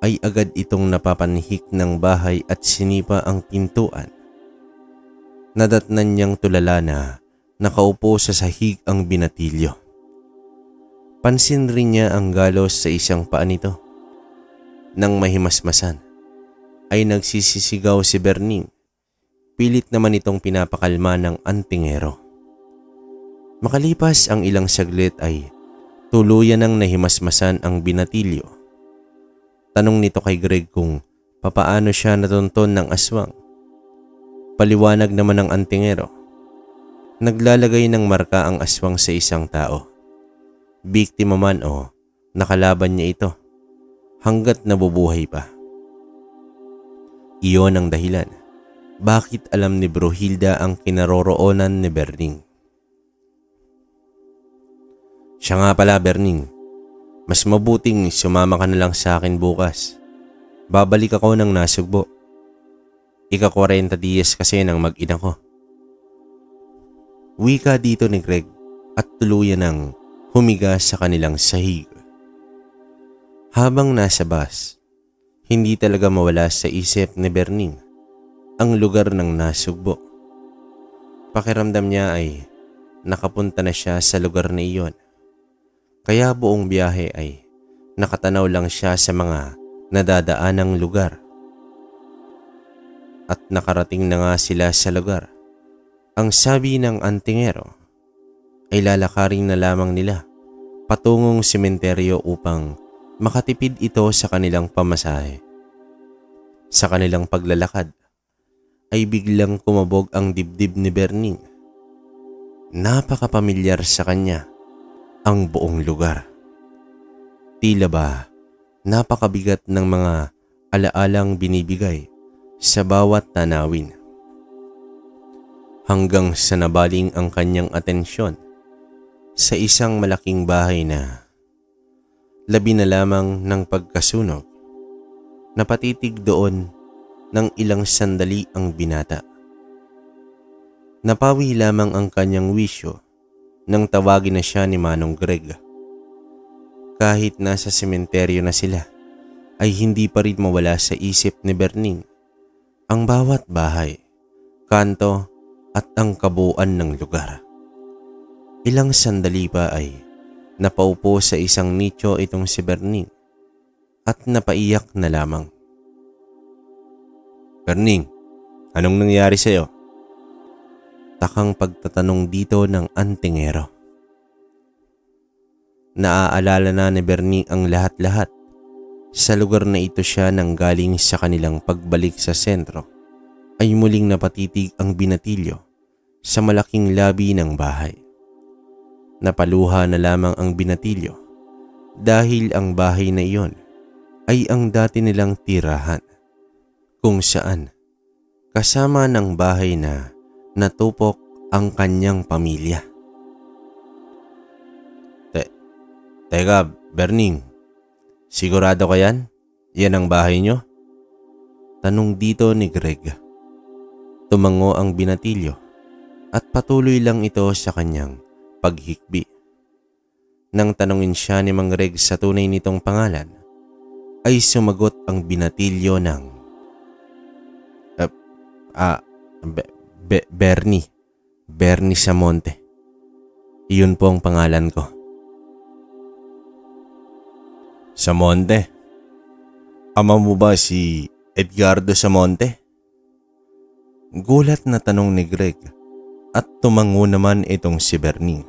ay agad itong napapanhik ng bahay at sinipa ang pintuan. Nadatnan niyang tulala na nakaupo sa sahig ang binatilyo. Pansin rin niya ang galos sa isang paa nito. Nang mahimasmasan, ay nagsisisigaw si Berning. Pilit naman itong pinapakalma ng antingero. Makalipas ang ilang saglit ay Tuluyan ang nahimasmasan ang binatilyo. Tanong nito kay Greg kung papaano siya natunton ng aswang. Paliwanag naman ng antingero. Naglalagay ng marka ang aswang sa isang tao. Biktima man o nakalaban niya ito hanggat nabubuhay pa. Iyon ang dahilan bakit alam ni Brunhilda ang kinaroroonan ni Berning. Siya nga pala, Berning. Mas mabuting sumama ka na lang sa akin bukas. Babalik ako ng Nasugbo. Ika-40 diyes kasi ng mag-ina ko. Wika dito ni Greg at tuluyan ng humiga sa kanilang sahig. Habang nasa bus, hindi talaga mawala sa isip ni Berning ang lugar ng Nasugbo. Pakiramdam niya ay nakapunta na siya sa lugar na iyon. Kaya buong biyahe ay nakatanaw lang siya sa mga nadadaanang lugar. At nakarating na nga sila sa lugar. Ang sabi ng antingero ay lalakarin na lamang nila patungong sementeryo upang makatipid ito sa kanilang pamasahe. Sa kanilang paglalakad ay biglang kumabog ang dibdib ni Berning. Napakapamilyar sa kanya ang buong lugar. Tila ba napakabigat ng mga alaalang binibigay sa bawat tanawin. Hanggang sa nabaling ang kanyang atensyon sa isang malaking bahay na labi na lamang ng pagkasunog. Napatitig doon ng ilang sandali ang binata. Napawi lamang ang kanyang wisyo nang tawagin na siya ni Manong Greg. Kahit nasa sementeryo na sila, ay hindi pa rin mawala sa isip ni Berning ang bawat bahay, kanto at ang kabuuan ng lugar. Ilang sandali pa ay napaupo sa isang nicho itong si Berning at napaiyak na lamang. Berning, anong nangyari sa'yo? Takang pagtatanong dito ng antingero. Naaalala na ni Berning ang lahat-lahat. Sa lugar na ito siya nang galing sa kanilang pagbalik sa sentro ay muling napatitig ang binatilyo sa malaking labi ng bahay. Napaluha na lamang ang binatilyo dahil ang bahay na iyon ay ang dati nilang tirahan kung saan kasama ng bahay na natupok ang kanyang pamilya. Teka, Berning, sigurado ka yan? Yan ang bahay nyo? Tanong dito ni Greg. Tumango ang binatilyo at patuloy lang ito sa kanyang paghikbi. Nang tanungin siya ni Mang Greg sa tunay nitong pangalan, ay sumagot ang binatilyo ng Bernie Samonte. Iyon po ang pangalan ko. Samonte? Ama mo ba si Edgardo Samonte? Gulat na tanong ni Greg at tumango naman itong si Bernie.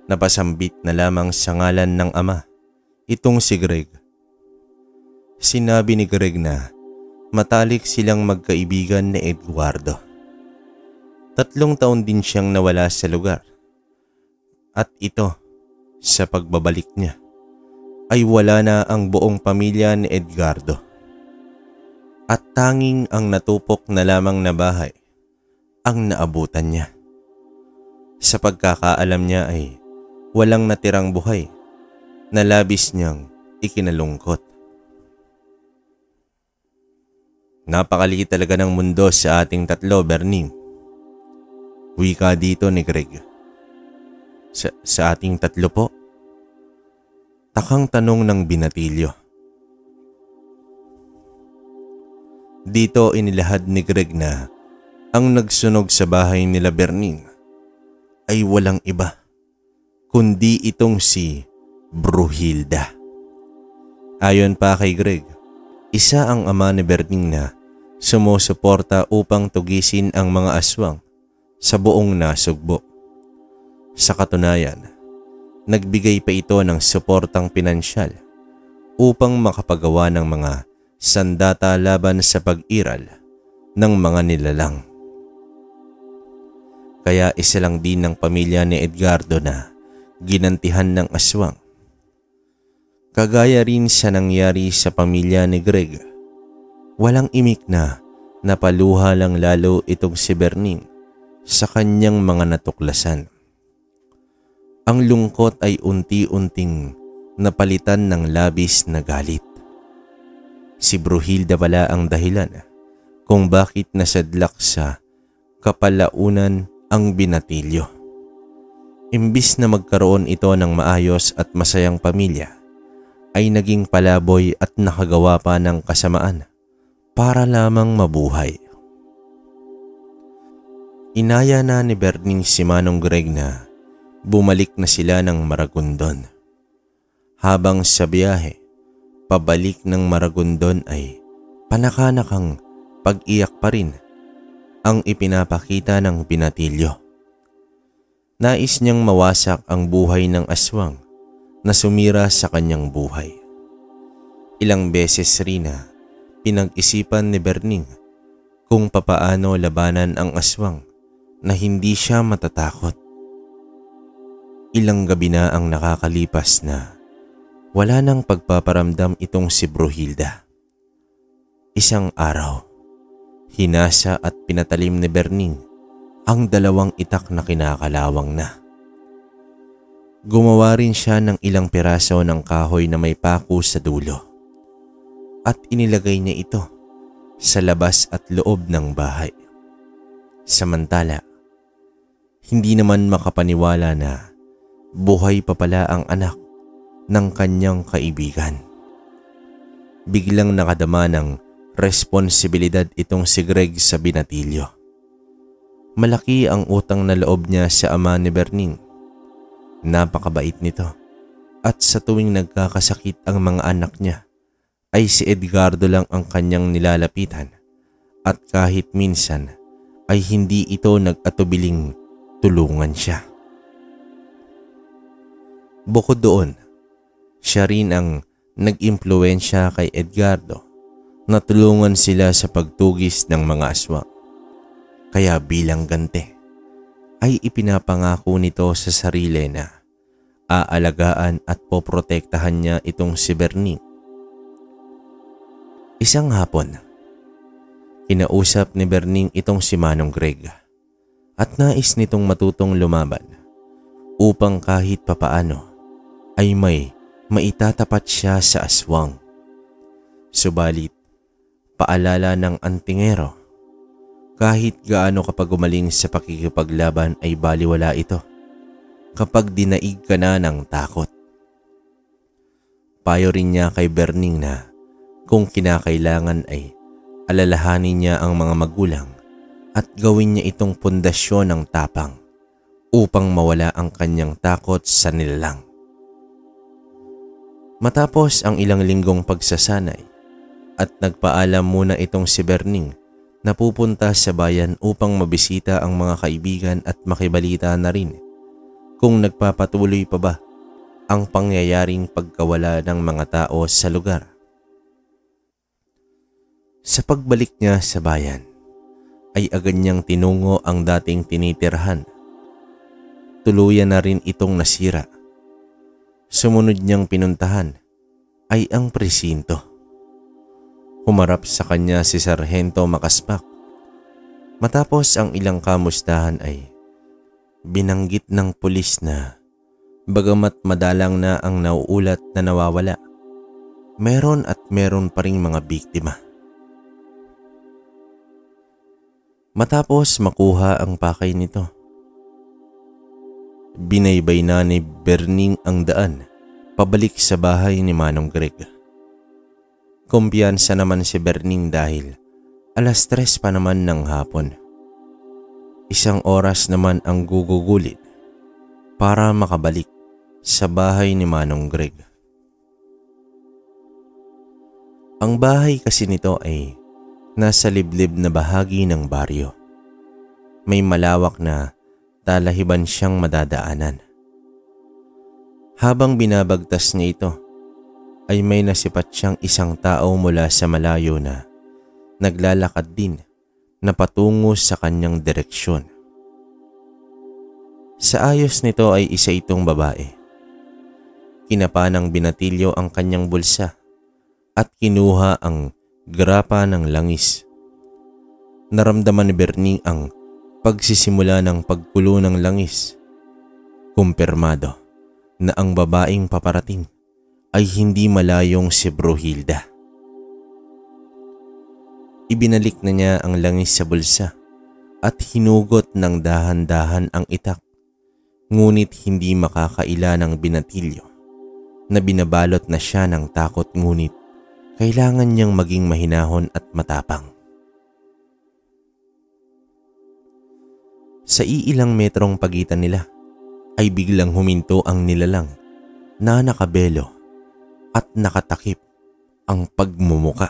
Napasambit na lamang sa ngalan ng ama itong si Greg. Sinabi ni Greg na matalik silang magkaibigan ni Eduardo. 3 taon din siyang nawala sa lugar. At ito, sa pagbabalik niya, ay wala na ang buong pamilya ni Edgardo. At tanging ang natupok na lamang na bahay ang naabutan niya. Sa pagkakaalam niya ay walang natirang buhay na labis niyang ikinalungkot. Napakaliit talaga ng mundo sa ating 3, Berning. Wika dito ni Greg. Sa ating 3 po? Takang tanong ng binatilyo. Dito inilahad ni Greg na ang nagsunog sa bahay nila Berning ay walang iba kundi itong si Brunhilda. Ayon pa kay Greg, isa ang ama ni Berning na sumusuporta upang tugisin ang mga aswang sa buong Nasugbo. Sa katunayan, Nagbigay pa ito ng suportang pinansyal upang makapagawa ng mga sandata laban sa pag-iral ng mga nilalang. Kaya isa lang din ng pamilya ni Edgardo na ginantihan ng aswang. Kagaya rin sa nangyari sa pamilya ni Greg, walang imik na napaluha lang lalo itong si Berning sa kanyang mga natuklasan. Ang lungkot ay unti-unting napalitan ng labis na galit. Si Bruhilda pala ang dahilan kung bakit nasadlak sa kapalaunan ang binatilyo. Imbis na magkaroon ito ng maayos at masayang pamilya, ay naging palaboy at nakagawa pa ng kasamaan para lamang mabuhay. Inaya na ni Berning si Manong Greg na bumalik na sila ng Maragondon. Habang sa biyahe, pabalik ng Maragondon ay panakanakang pag-iyak pa rin ang ipinapakita ng binatilyo. Nais niyang mawasak ang buhay ng aswang na sumira sa kanyang buhay. Ilang beses rin na pinag-isipan ni Berning kung papaano labanan ang aswang na hindi siya matatakot. Ilang gabi na ang nakakalipas na wala nang pagpaparamdam itong si Bruhilda. Isang araw, hinasa at pinatalim ni Berning ang 2 itak na kinakalawang na. Gumawa rin siya ng ilang piraso ng kahoy na may paku sa dulo at inilagay niya ito sa labas at loob ng bahay. Samantala, hindi naman makapaniwala na buhay pa pala ang anak ng kanyang kaibigan. Biglang nakadama ng responsibilidad itong si Greg sa binatilyo. Malaki ang utang na loob niya sa ama ni Berning. Napakabait nito at sa tuwing nagkakasakit ang mga anak niya ay si Edgardo lang ang kanyang nilalapitan at kahit minsan ay hindi ito nag-atubiling tulungan siya. Bukod doon, siya rin ang nag-impluwensya kay Edgardo na tulungan sila sa pagtugis ng mga aswang. Kaya bilang ganti ay ipinapangako nito sa sarili na aalagaan at poprotektahan niya itong si Berning. Isang hapon, kinausap ni Berning itong si Manong Greg at nais nitong matutong lumaban upang kahit papaano ay may maitatapat siya sa aswang. Subalit, paalala ng antingero, kahit gaano kapag gumaling sa pakikipaglaban ay baliwala ito kapag dinaig ka na ng takot. Payo rin niya kay Berning na kung kinakailangan ay alalahanin niya ang mga magulang at gawin niya itong pundasyon ng tapang upang mawala ang kanyang takot sa nilalang. Matapos ang ilang linggong pagsasanay at nagpaalam muna itong si Berning na pupunta sa bayan upang mabisita ang mga kaibigan at makibalita na rin kung nagpapatuloy pa ba ang pangyayaring pagkawala ng mga tao sa lugar. Sa pagbalik niya sa bayan ay agad niyang tinungo ang dating tinitirhan. Tuluyan na rin itong nasira. Sumunod niyang pinuntahan ay ang presinto. Humarap sa kanya si Sarhento Makaspak. Matapos ang ilang kamustahan ay binanggit ng pulis na bagamat madalang na ang nauulat na nawawala, meron at meron pa ring mga biktima. Matapos makuha ang pakay nito, binaybay na ni Berning ang daan pabalik sa bahay ni Manong Greg. Kumpiyansa naman si Berning dahil 3:00 pa naman ng hapon. 1 oras naman ang gugugulin para makabalik sa bahay ni Manong Greg. Ang bahay kasi nito ay nasa liblib na bahagi ng baryo. May malawak na talahiban siyang madadaanan. Habang binabagtas niya ito, ay may nasipat siyang isang tao mula sa malayo na naglalakad din na patungo sa kanyang direksyon. Sa ayos nito ay isa itong babae. Kinapa ng binatilyo ang kanyang bulsa at kinuha ang grapa ng langis. Naramdaman ni Berning ang pagsisimula ng pagkulo ng langis. Kumpirmado na ang babaeng paparating ay hindi malayong si Brunhilda. Ibinalik na niya ang langis sa bulsa at hinugot ng dahan-dahan ang itak, ngunit hindi makakaila ng binatilyo na binabalot na siya ng takot, ngunit kailangan niyang maging mahinahon at matapang. Sa iilang metrong pagitan nila ay biglang huminto ang nilalang na nakabelo at nakatakip ang pagmumuka.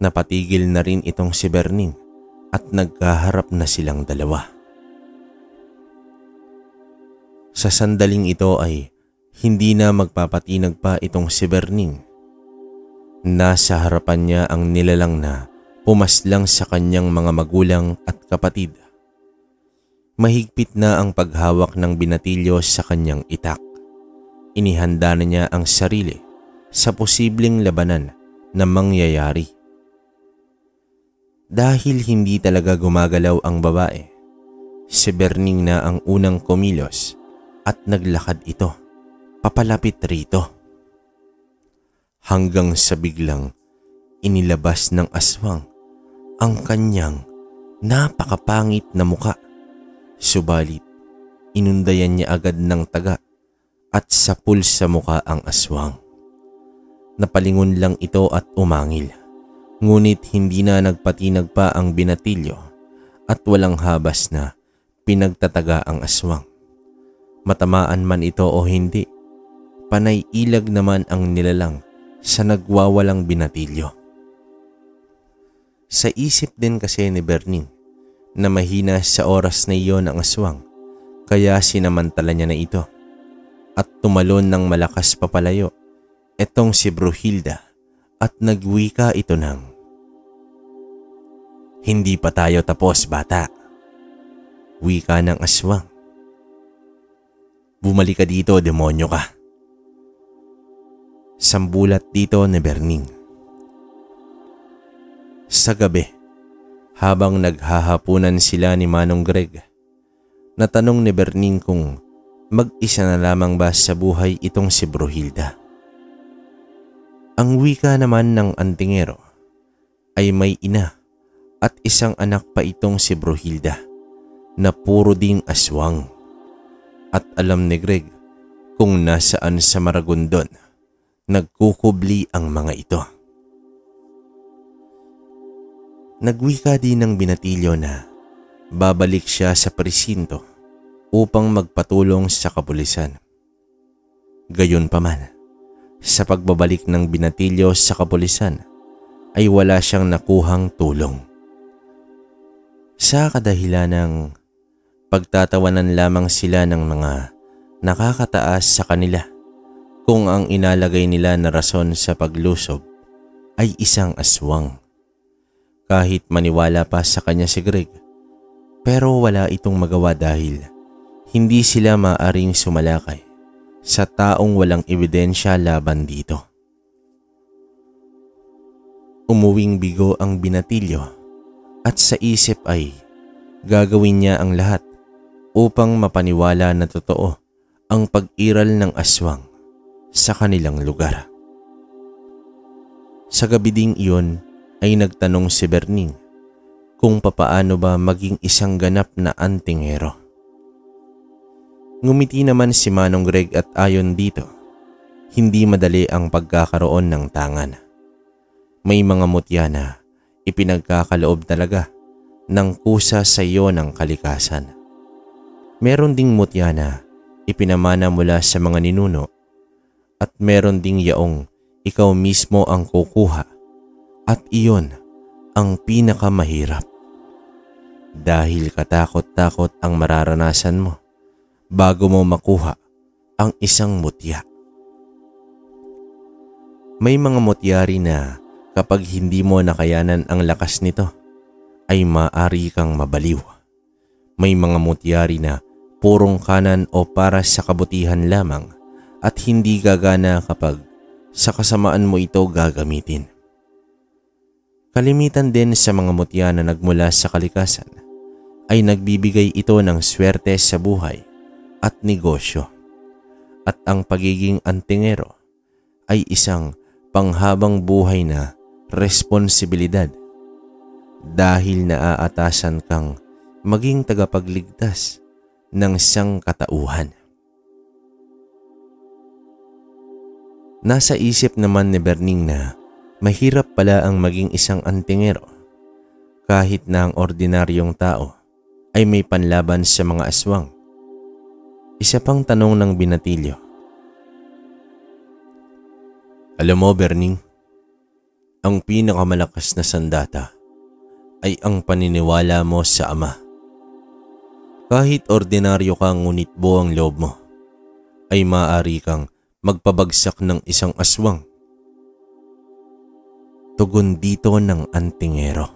Napatigil na rin itong si Berning at nagkaharap na silang dalawa. Sa sandaling ito ay hindi na magpapatinag pa itong si Berning. Nasa harapan niya ang nilalang na pumaslang sa kanyang mga magulang at kapatid. Mahigpit na ang paghawak ng binatilyo sa kanyang itak. Inihanda na niya ang sarili sa posibleng labanan na mangyayari. Dahil hindi talaga gumagalaw ang babae, si Berning na ang unang kumilos at naglakad ito papalapit rito. Hanggang sa biglang inilabas ng aswang ang kanyang napakapangit na muka. Subalit inundayan niya agad ng taga at sapul sa muka ang aswang. Napalingon lang ito at umangil, ngunit hindi na nagpatinag pa ang binatilyo at walang habas na pinagtataga ang aswang. Matamaan man ito o hindi, panay ilag naman ang nilalang sa nagwawalang binatilyo. Sa isip din kasi ni Berning na mahina sa oras na iyon ang aswang, kaya sinamantala niya na ito at tumalon ng malakas papalayo etong si Brunhilda at nagwika ito ng, "Hindi pa tayo tapos, bata." Wika ng aswang. "Bumalik ka dito, demonyo ka." Sambulat dito ni Berning. Sa gabi, habang naghahapunan sila ni Manong Greg, natanong ni Berning kung mag-isa na lamang ba sa buhay itong si Brunhilda. Ang wika naman ng antingero ay may ina at isang anak pa itong si Brunhilda na puro ding aswang. At alam ni Greg kung nasaan sa Maragondon nagkukubli ang mga ito. Nagwika din ng binatilyo na babalik siya sa presinto upang magpatulong sa kapulisan. Gayunpaman, sa pagbabalik ng binatilyo sa kapulisan ay wala siyang nakuhang tulong. Sa kadahilan ng pagtatawanan lamang sila ng mga nakakataas sa kanila kung ang inalagay nila na rason sa paglusob ay isang aswang. Kahit maniwala pa sa kanya si Greg, pero wala itong magawa dahil hindi sila maaring sumalakay sa taong walang ebidensya laban dito. Umuwing bigo ang binatilyo at sa isip ay gagawin niya ang lahat upang mapaniwala na totoo ang pag-iral ng aswang sa kanilang lugar. Sa gabi ding iyon ay nagtanong si Berning kung papaano ba maging isang ganap na antingero. Ngumiti naman si Manong Greg at ayon dito, hindi madali ang pagkakaroon ng tangan. May mga mutya na ipinagkakaloob talaga ng kusa sa iyo ng kalikasan. Meron ding mutya na ipinamana mula sa mga ninuno at meron ding yaong ikaw mismo ang kukuha at iyon ang pinakamahirap. Dahil katakot-takot ang mararanasan mo bago mo makuha ang isang mutya. May mga mutyari na kapag hindi mo nakayanan ang lakas nito ay maaari kang mabaliw. May mga mutyari na purong kanan o para sa kabutihan lamang at hindi gagana kapag sa kasamaan mo ito gagamitin. Kalimitan din sa mga mutya na nagmula sa kalikasan ay nagbibigay ito ng swerte sa buhay at negosyo. At ang pagiging antingero ay isang panghabang buhay na responsibilidad dahil naaatasan kang maging tagapagligtas ng sangkatauhan. Nasa isip naman ni Berning na mahirap pala ang maging isang antingero kahit na ang ordinaryong tao ay may panlaban sa mga aswang. Isa pang tanong ng binatilyo. Alam mo, Berning, ang pinakamalakas na sandata ay ang paniniwala mo sa Ama. Kahit ordinaryo ka ngunit buo ang loob mo, ay maaari kang magpabagsak ng isang aswang. Tugon dito ng antingero.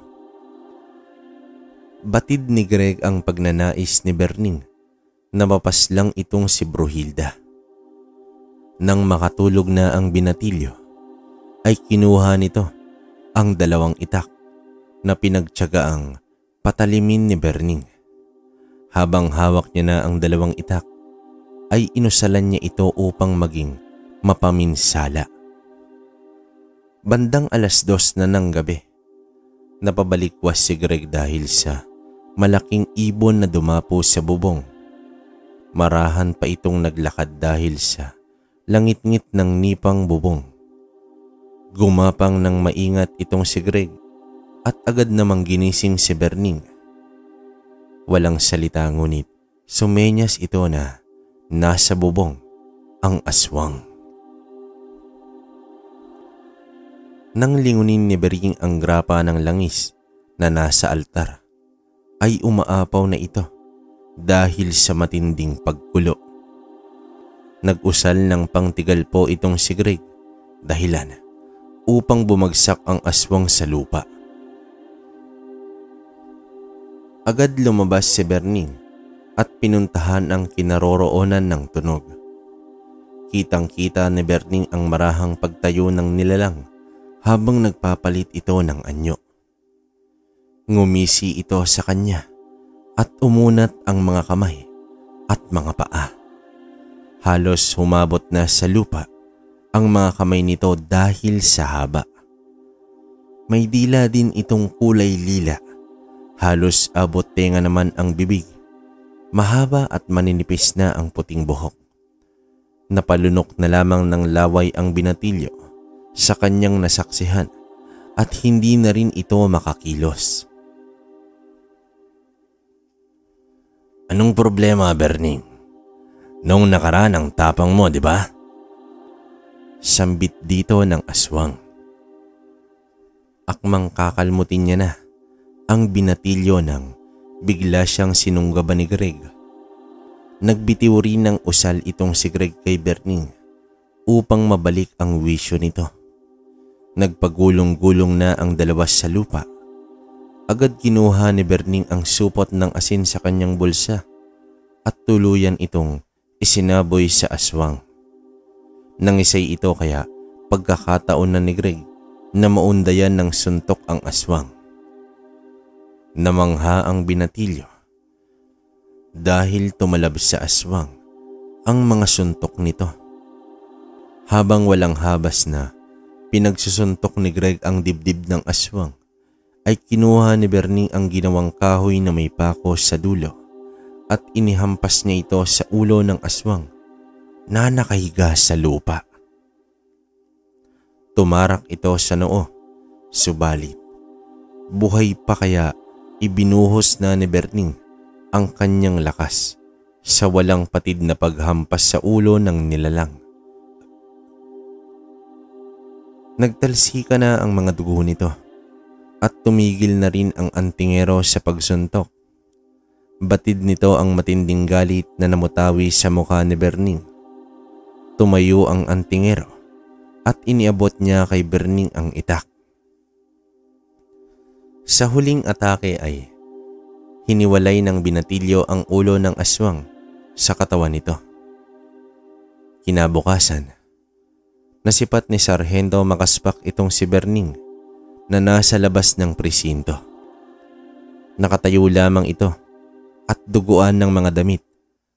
Batid ni Greg ang pagnanais ni Berning na mapaslang itong si Bruhilda. Nang makatulog na ang binatilyo, ay kinuha nito ang 2 itak na pinagtiyagaang patalimin ni Berning. Habang hawak niya na ang 2 itak, ay inusalan niya ito upang maging mapaminsala. Bandang 2:00 na ng gabi, napabalikwas si Greg dahil sa malaking ibon na dumapo sa bubong. Marahan pa itong naglakad dahil sa langit-ngit ng nipang bubong. Gumapang ng maingat itong si Greg at agad namang ginising si Berning. Walang salita ngunit sumenyas ito na nasa bubong ang aswang. Nang lingunin ni Berning ang grapa ng langis na nasa altar, ay umaapaw na ito dahil sa matinding pagkulo. Nag-usal ng pangtigal po itong si Greg, dahilan upang bumagsak ang aswang sa lupa. Agad lumabas si Berning at pinuntahan ang kinaroroonan ng tunog. Kitang-kita ni Berning ang marahang pagtayo ng nilalang habang nagpapalit ito ng anyo. Ngumisi ito sa kanya at umunat ang mga kamay at mga paa. Halos humabot na sa lupa ang mga kamay nito dahil sa haba. May dila din itong kulay lila. Halos abot tenga naman ang bibig. Mahaba at maninipis na ang puting buhok. Napalunok na lamang ng laway ang binatilyo sa kanyang nasaksihan at hindi na rin ito makakilos. Anong problema, Berning? Noong nakaraan ang tapang mo, di ba? Sambit dito ng aswang. Akmang kakalmutin niya na ang binatilyo nang bigla siyang sinunggaban ni Greg. Nagbitiw rin ng usal itong si Greg kay Berning upang mabalik ang wisyo nito. Nagpagulong-gulong na ang 2 sa lupa. Agad kinuha ni Berning ang supot ng asin sa kanyang bulsa at tuluyan itong isinaboy sa aswang. Nangisay ito kaya pagkakataon na ni Greg na maundayan ng suntok ang aswang. Namangha ang binatilyo dahil tumalab sa aswang ang mga suntok nito. Habang walang habas na pinagsusuntok ni Greg ang dibdib ng aswang, ay kinuha ni Berning ang ginawang kahoy na may pako sa dulo at inihampas niya ito sa ulo ng aswang na nakahiga sa lupa. Tumarak ito sa noo, subalit buhay pa kaya ibinuhos na ni Berning ang kanyang lakas sa walang patid na paghampas sa ulo ng nilalang. Nagtalsika na ang mga dugo nito at tumigil na rin ang antingero sa pagsuntok. Batid nito ang matinding galit na namutawi sa mukha ni Berning. Tumayo ang antingero at iniabot niya kay Berning ang itak. Sa huling atake ay hiniwalay ng binatilyo ang ulo ng aswang sa katawan nito. Kinabukasan, nasipat ni Sargento Makaspak itong si Berning na nasa labas ng presinto. Nakatayo lamang ito at duguan ng mga damit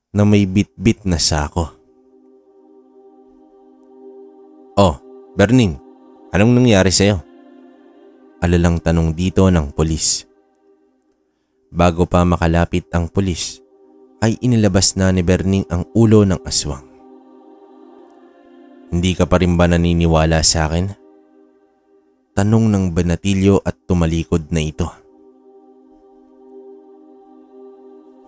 na may bit-bit na sako. "Oh, Berning, anong nangyari sa'yo?" Alalang tanong dito ng pulis. Bago pa makalapit ang pulis, ay inilabas na ni Berning ang ulo ng aswang. "Hindi ka pa rin ba naniniwala sa akin?" Tanong ng banatilyo at tumalikod na ito.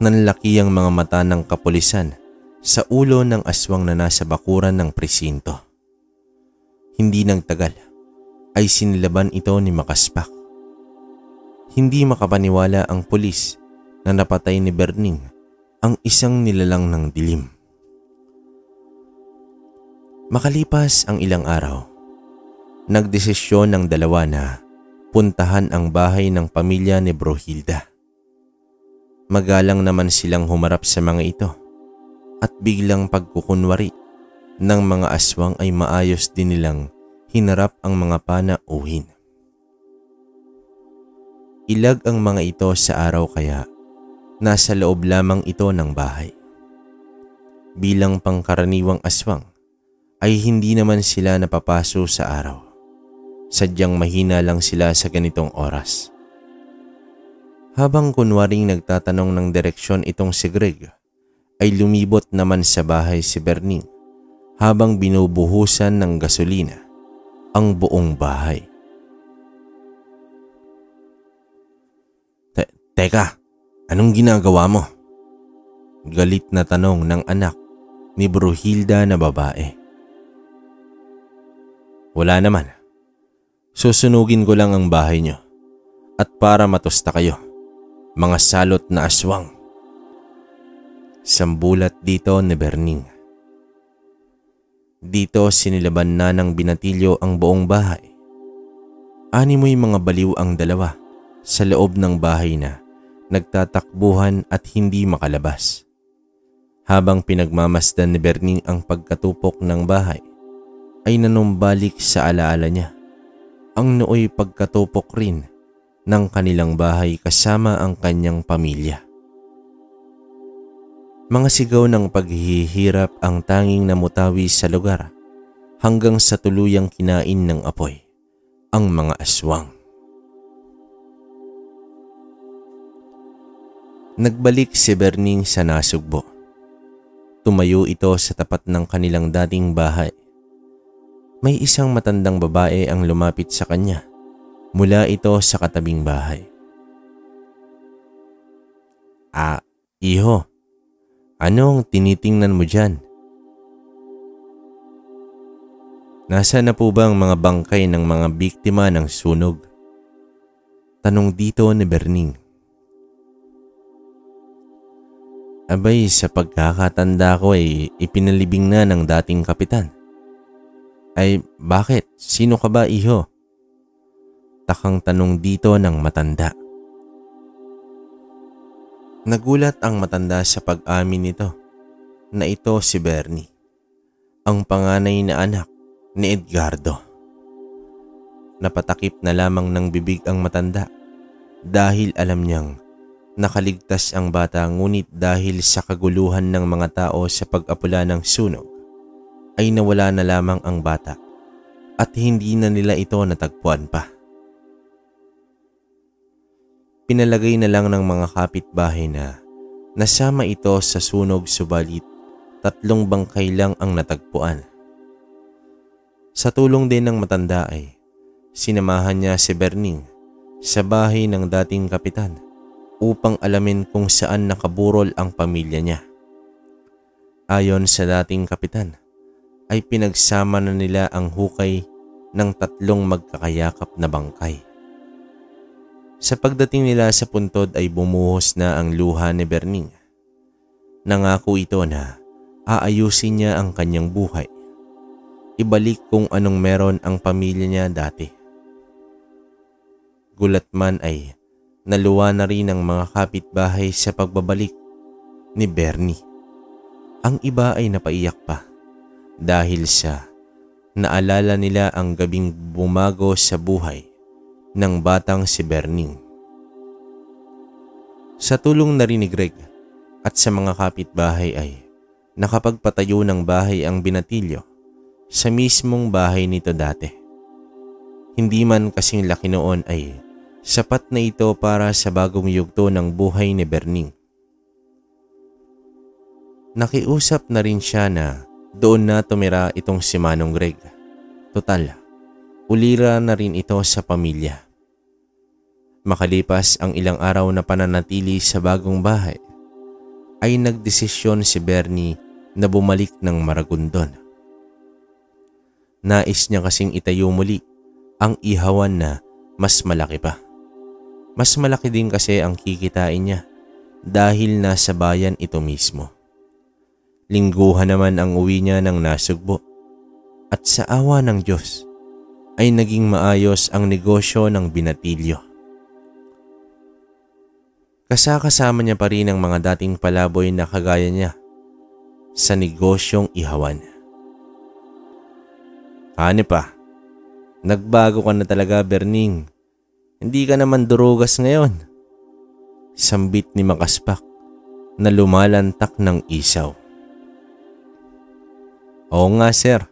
Nanlaki ang mga mata ng kapulisan sa ulo ng aswang na nasa bakuran ng presinto. Hindi nagtagal ay sinilaban ito ni Makaspak. Hindi makapaniwala ang pulis na napatay ni Berning ang isang nilalang ng dilim. Makalipas ang ilang araw, nagdesisyon ng dalawa na puntahan ang bahay ng pamilya ni Brohilda. Magalang naman silang humarap sa mga ito at biglang pagkukunwari ng mga aswang ay maayos din nilang hinarap ang mga panauhin. Ilag ang mga ito sa araw kaya nasa loob lamang ito ng bahay. Bilang pangkaraniwang aswang ay hindi naman sila napapaso sa araw. Sadyang mahina lang sila sa ganitong oras. Habang kunwaring nagtatanong ng direksyon itong si Greg, ay lumibot naman sa bahay si Berning habang binubuhusan ng gasolina ang buong bahay. Teka, anong ginagawa mo?" Galit na tanong ng anak ni Brohilda na babae. "Wala naman. Susunugin ko lang ang bahay niyo at para matusta kayo, mga salot na aswang." Sambulat dito ni Berning. Dito sinilaban na ng binatilyo ang buong bahay. Animoy mga baliw ang dalawa sa loob ng bahay na nagtatakbuhan at hindi makalabas. Habang pinagmamasdan ni Berning ang pagkatupok ng bahay, ay nanumbalik sa alaala niya ang nooy pagkatupok rin ng kanilang bahay kasama ang kanyang pamilya. Mga sigaw ng paghihirap ang tanging namutawi sa lugar hanggang sa tuluyang kinain ng apoy ang mga aswang. Nagbalik si Berning sa Nasugbo. Tumayo ito sa tapat ng kanilang dating bahay. May isang matandang babae ang lumapit sa kanya mula ito sa katabing bahay. Iho, anong tinitingnan mo dyan?" "Nasaan na po ba ang mga bangkay ng mga biktima ng sunog?" Tanong dito ni Berning. "Abay, sa pagkakatanda ko ay ipinalibing na ng dating kapitan." "Ay, bakit? Sino ka ba, iho?" Takang tanong dito ng matanda. Nagulat ang matanda sa pag-amin nito na ito si Bernie, ang panganay na anak ni Edgardo. Napatakip na lamang ng bibig ang matanda dahil alam niyang nakaligtas ang bata, ngunit dahil sa kaguluhan ng mga tao sa pag-apula ng sunog ay nawala na lamang ang bata at hindi na nila ito natagpuan pa. Pinalagay na lang ng mga kapitbahay na nasama ito sa sunog, subalit 3 bangkay lang ang natagpuan. Sa tulong din ng matanda ay sinamahan niya si Berning sa bahay ng dating kapitan upang alamin kung saan nakaburol ang pamilya niya. Ayon sa dating kapitan, ay pinagsama na nila ang hukay ng 3 magkakayakap na bangkay. Sa pagdating nila sa puntod ay bumuhos na ang luha ni Berning. Nangako ito na aayusin niya ang kanyang buhay ibalik kung anong meron ang pamilya niya dati. Gulat man ay naluwa na rin ang mga kapitbahay sa pagbabalik ni Bernie. Ang iba ay napaiyak pa dahil sa naalala nila ang gabing bumago sa buhay ng batang si Bernie. Sa tulong na rin ni Greg at sa mga kapitbahay ay nakapagpatayo ng bahay ang binatilyo sa mismong bahay nito dati. Hindi man kasing laki noon ay sapat na ito para sa bagong yugto ng buhay ni Bernie. Nakiusap na rin siya na doon na tumira itong si Manong Greg. Total, ulira na rin ito sa pamilya. Makalipas ang ilang araw na pananatili sa bagong bahay, ay nagdesisyon si Bernie na bumalik ng Maragondon. Nais niya kasing itayo muli ang ihawan na mas malaki pa. Mas malaki din kasi ang kikitain niya dahil nasa bayan ito mismo. Lingguhan naman ang uwi niya ng Nasugbo at sa awa ng Diyos ay naging maayos ang negosyo ng binatilyo. Kasama niya pa rin ang mga dating palaboy na kagaya niya sa negosyong ihawan. Ano pa? Nagbago ka na talaga, Berning. Hindi ka naman durugas ngayon. Sambit ni Makaspak na lumalantak ng isaw. Oo nga sir,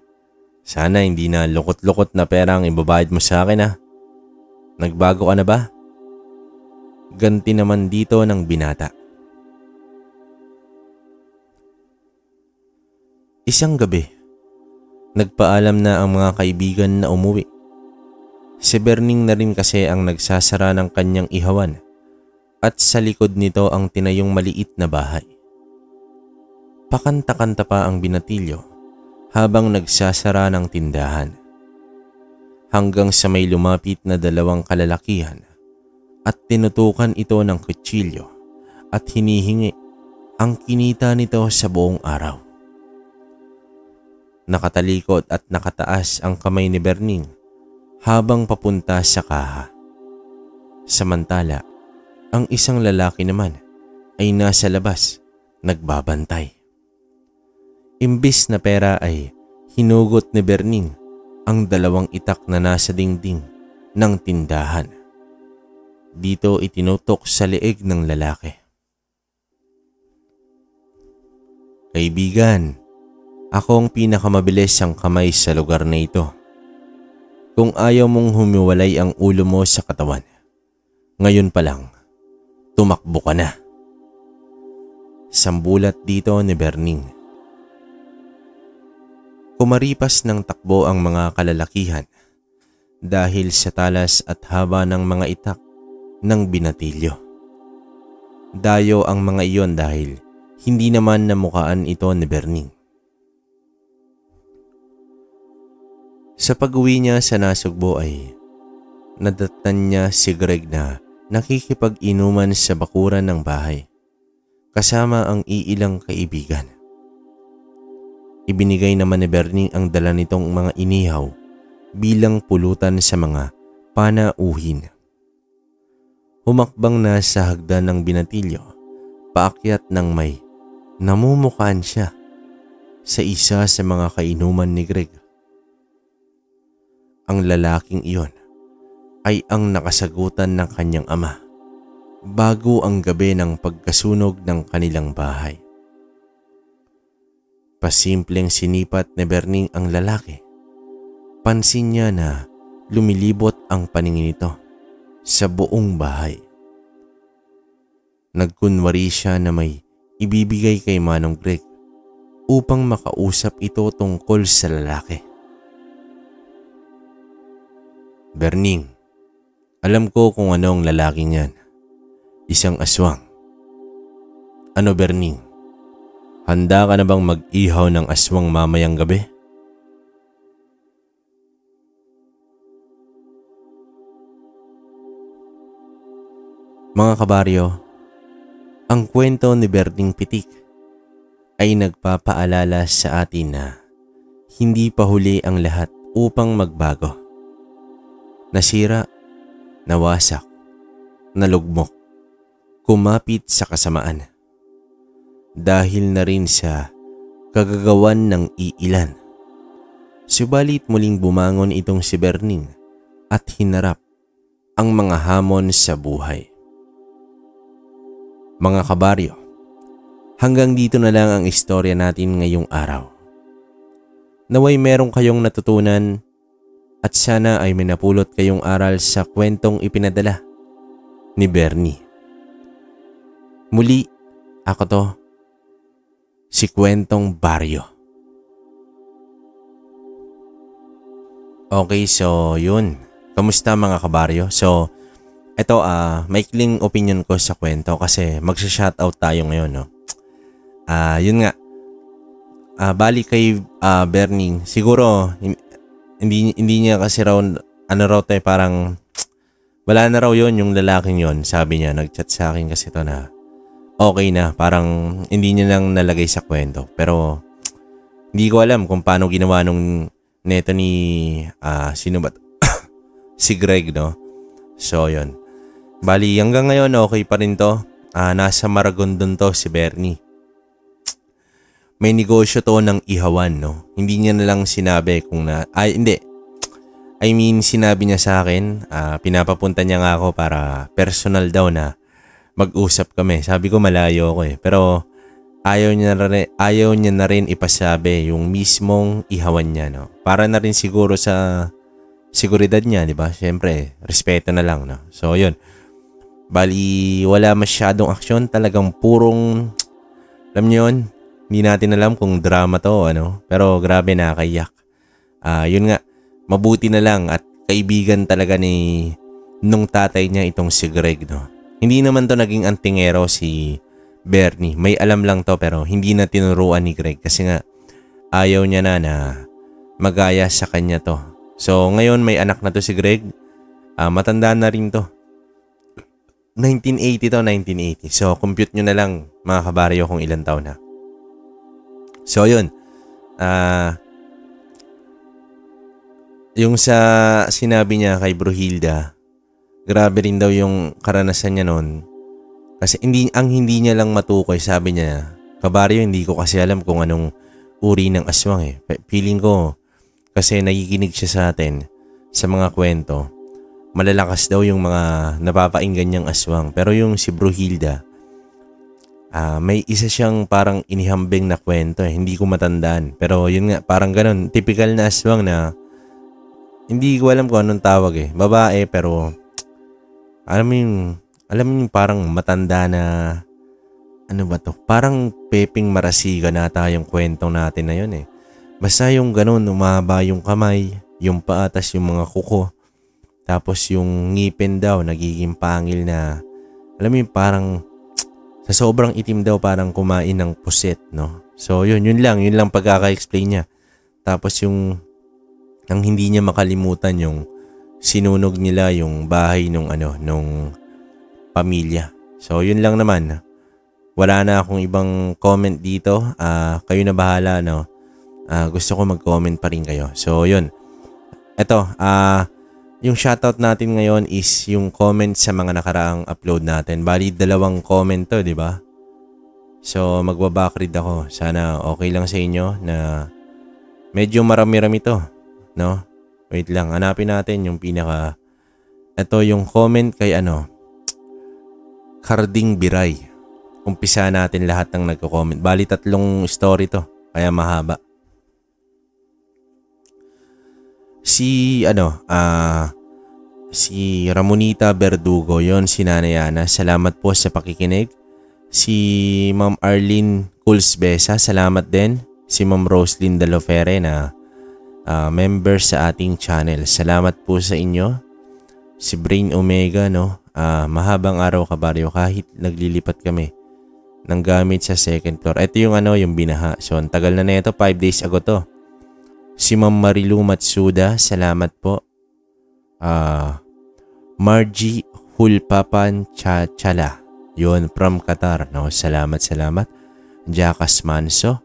sana hindi na lukot-lukot na pera ang ibabayad mo sa akin ha. Nagbago ka na ba? Ganti naman dito ng binata. Isang gabi, nagpaalam na ang mga kaibigan na umuwi. Si Berning na rin kasi ang nagsasara ng kanyang ihawan at sa likod nito ang tinayong maliit na bahay. Pakanta-kanta pa ang binatilyo habang nagsasara ng tindahan. Hanggang sa may lumapit na dalawang kalalakihan at tinutukan ito ng kutsilyo at hinihingi ang kinita nito sa buong araw. Nakatalikod at nakataas ang kamay ni Berning habang papunta sa kaha. Samantala, ang isang lalaki naman ay nasa labas nagbabantay. Imbis na pera ay hinugot ni Berning ang dalawang itak na nasa dingding ng tindahan. Dito itinutok sa leeg ng lalaki. Kaibigan, ako ang pinakamabilis ang kamay sa lugar na ito. Kung ayaw mong humiwalay ang ulo mo sa katawan, ngayon pa lang, tumakbo ka na. Sambulat dito ni Berning. Kumaripas ng takbo ang mga kalalakihan dahil sa talas at haba ng mga itak ng binatilyo. Dayo ang mga iyon dahil hindi naman namukaan ito ni Berning. Sa pag-uwi niya sa Nasugbo ay nadatnan niya si Greg na nakikipag-inuman sa bakuran ng bahay kasama ang iilang kaibigan. Ibinigay naman ni Berning ang dala nitong mga inihaw bilang pulutan sa mga panauhin. Humakbang na sa hagdan ng binatilyo, paakyat ng may namumukaan siya sa isa sa mga kainuman ni Greg. Ang lalaking iyon ay ang nakasagutan ng kanyang ama bago ang gabi ng pagkasunog ng kanilang bahay. Pasimpleng sinipat ni Berning ang lalaki. Pansin niya na lumilibot ang paningin nito sa buong bahay. Nagkunwari siya na may ibibigay kay Manong Greg upang makausap ito tungkol sa lalaki. Berning, alam ko kung ano ang lalaking yan. Isang aswang. Ano Berning? Handa ka na bang mag-ihaw ng aswang mamayang gabi? Mga kabaryo, ang kwento ni Berning Pitik ay nagpapaalala sa atin na Hindi pa huli ang lahat upang magbago. Nasira, nawasak, nalugmok, kumapit sa kasamaan. Dahil na rin sa kagagawan ng iilan. Subalit muling bumangon itong si Berning at hinarap ang mga hamon sa buhay. Mga kabaryo, hanggang dito na lang ang istorya natin ngayong araw. Naway merong kayong natutunan at sana ay may napulot kayong aral sa kwentong ipinadala ni Bernie. Muli, ako to, si Kwentong Baryo. Okay, so yun. Kamusta mga kabaryo? So, ito maikling opinion ko sa kwento kasi magsha-shoutout tayo ngayon, no? Yun nga. Bali kay Bernie, siguro hindi niya kasi raw parang wala na raw yon yung lalaking yon. Sabi niya, nag-chat sa akin kasi to na okay na, parang hindi niya lang nalagay sa kwento. Pero hindi ko alam kung paano ginawa nung neto ni sino ba? Si Greg, no? So yun. Bali hanggang ngayon okay pa rin to. Nasa Maragondon to si Bernie. May negosyo to ng ihawan, no? Hindi niya na lang sinabi kung hindi. I mean, sinabi niya sa akin, pinapapunta niya nga ako para personal daw na mag-usap kami. Sabi ko malayo ako eh. Pero ayaw niya na rin ipasabi yung mismong ihawan niya, no? Para na rin siguro sa seguridad niya, di ba? Siyempre, respeto na lang, no? So, yun. Bali, wala masyadong aksyon. Talagang purong, alam niyo yun, hindi natin alam kung drama to, ano? Pero grabe, nakakayak. Yun nga, mabuti na lang at kaibigan talaga nung tatay niya itong si Greg, no? Hindi naman to naging antingero si Bernie. May alam lang to pero hindi na tinuruan ni Greg kasi nga ayaw niya na magaya sa kanya to. So ngayon may anak na to si Greg. Matanda na rin to. 1980 to, 1980. So compute nyo na lang mga kabaryo kung ilang taon na. So yun. Yung sa sinabi niya kay Bruhilda, grabe rin daw yung karanasan niya noon. Kasi hindi niya lang matukoy, sabi niya, kabaryo, hindi ko kasi alam kung anong uri ng aswang eh. Feeling ko, kasi nakikinig siya sa atin sa mga kwento, malalakas daw yung mga napapainggan niyang aswang. Pero yung si Bruhilda, may isa siyang parang inihambing na kwento eh. Hindi ko matandaan. Pero yun nga, parang ganun, typical na aswang na hindi ko alam kung anong tawag eh. Babae pero alam mo yung parang matanda na ano ba to? Parang Pepeng Marasigan na tayong kwentong natin na yun eh. Basta yung ganun, umaba yung kamay, yung paa, tas yung mga kuko. Tapos yung ngipin daw, nagiging pangil na, alam mo yung parang sa sobrang itim daw parang kumain ng puset, no? So yun lang pagkaka-explain niya. Tapos yung ang hindi niya makalimutan yung sinunog nila yung bahay nung pamilya. So yun lang naman. Wala na akong ibang comment dito. Kayo na bahala, no? Gusto ko mag-comment pa rin kayo. So yun. Ito, yung shoutout natin ngayon is yung comment sa mga nakaraang upload natin. Bali 2 comment to, di ba? So magbabackread ako. Sana okay lang sa inyo na medyo marami-rami to, no? Wait lang, hanapin natin yung pinaka. Ito yung comment kay Carding Biray. Umpisa natin lahat ng nagko-comment. Bali 3 story to, kaya mahaba. Si Ramonita Verdugo, yon si Nanay Ana. Salamat po sa pakikinig. Si Ma'am Arlene Kulsbesa, salamat din. Si Ma'am Roslyn Dalofere na member sa ating channel. Salamat po sa inyo. Si Brain Omega, no? Mahabang araw kabaryo kahit naglilipat kami ng gamit sa second floor. Ito yung yung binaha. So, ang tagal na ito. 5 days ago to. Si Ma'am Marilu Matsuda, salamat po. Margie Hulpapan Chachala, yun, from Qatar, no? Salamat. Jackas Manso.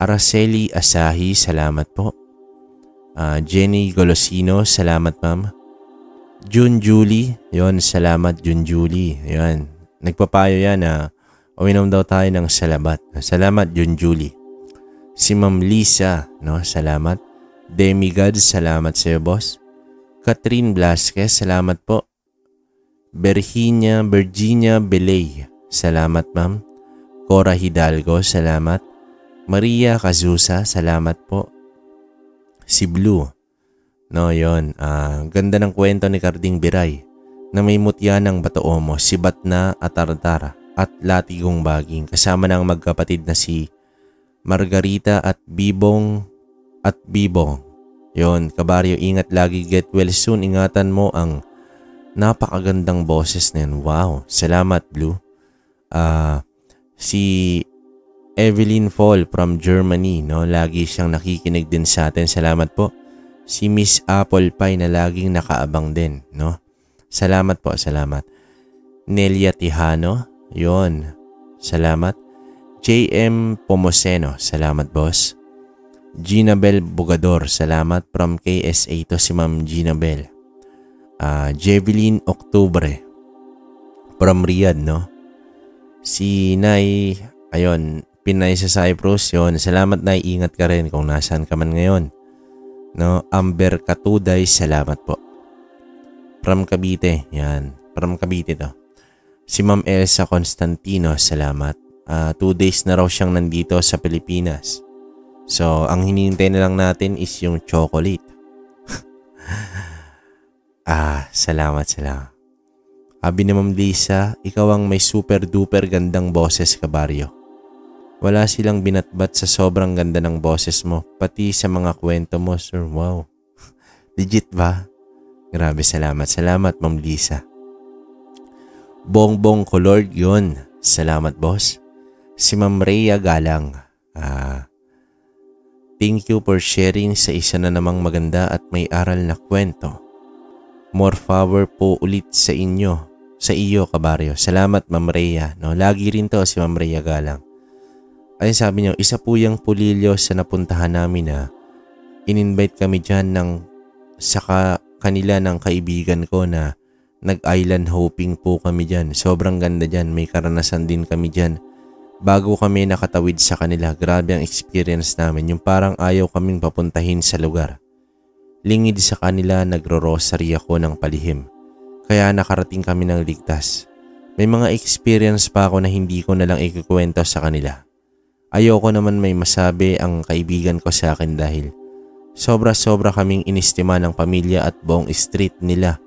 Araceli Asahi, salamat po. Jenny Golosino, salamat ma'am. June Julie, yon salamat June Julie. Yan, nagpapayo yan na uminom daw tayo ng salabat. Salamat June Julie. Si Ma'am Lisa, no, salamat. Demigod, salamat sa iyo boss. Catherine Blasquez, salamat po. Virginia Belay, salamat ma'am. Cora Hidalgo, salamat. Maria Cazusa, salamat po. Si Blue, no, yon. Ganda ng kwento ni Carding Biray na may mutya ng Batoomo, si Batna at Tartara at Latigong Baging kasama ng magkapatid na si Margarita at Bibong. Yon, kabaryo, ingat lagi, get well soon. Ingatan mo ang napakagandang boses na yan. Wow, salamat Blue. Si Evelyn Fall from Germany, no, lagi siyang nakikinig din sa atin. Salamat po. Si Miss Apple Pie na laging nakaabang din, no. Salamat po, salamat. Nelia Tijano, yon, salamat. JM Pomoseno, salamat boss. Gina Bell Bugador, salamat from KSA to si Ma'am Gina Bell. Jeveline Octubre from Riyadh, no. Si Nay, ayun, Pinay sa Cyprus, yon, salamat Nay, ingat ka rin kung nasaan ka man ngayon. No, Amber Katuday, salamat po. From Cavite, yan, from Cavite to. Si Ma'am Elsa Constantino, salamat. 2 days na raw siyang nandito sa Pilipinas. So, ang hinihintay na lang natin is yung chocolate. Salamat. Sabi ni Ma'am Lisa, ikaw ang may super duper gandang boses, kabaryo. Wala silang binatbat sa sobrang ganda ng boses mo, pati sa mga kwento mo, sir. Wow. Legit ba? Grabe, salamat. Salamat, Ma'am Lisa. Bongbong Colord, yun. Salamat, boss. Si Ma'am Rhea Galang. Thank you for sharing sa isa na namang maganda at may aral na kwento. More power po ulit sa inyo. Sa iyo, kabaryo. Salamat, Ma'am Rhea. No, lagi rin to si Ma'am Rhea Galang. Ay, sabi niyo, isa po yung Pulilyo sa napuntahan namin na in-invite kami dyan sa kanila ng kaibigan ko na nag-island hopping po kami dyan. Sobrang ganda dyan. May karanasan din kami dyan. Bago kami nakatawid sa kanila, grabe ang experience namin. Yung parang ayaw kaming papuntahin sa lugar. Lingid sa kanila, nagro-rosary ako ng palihim. Kaya nakarating kami ng ligtas. May mga experience pa ako na hindi ko nalang ikukwento sa kanila. Ayoko naman may masabi ang kaibigan ko sa akin dahil sobra-sobra kaming inistima ng pamilya at buong street nila.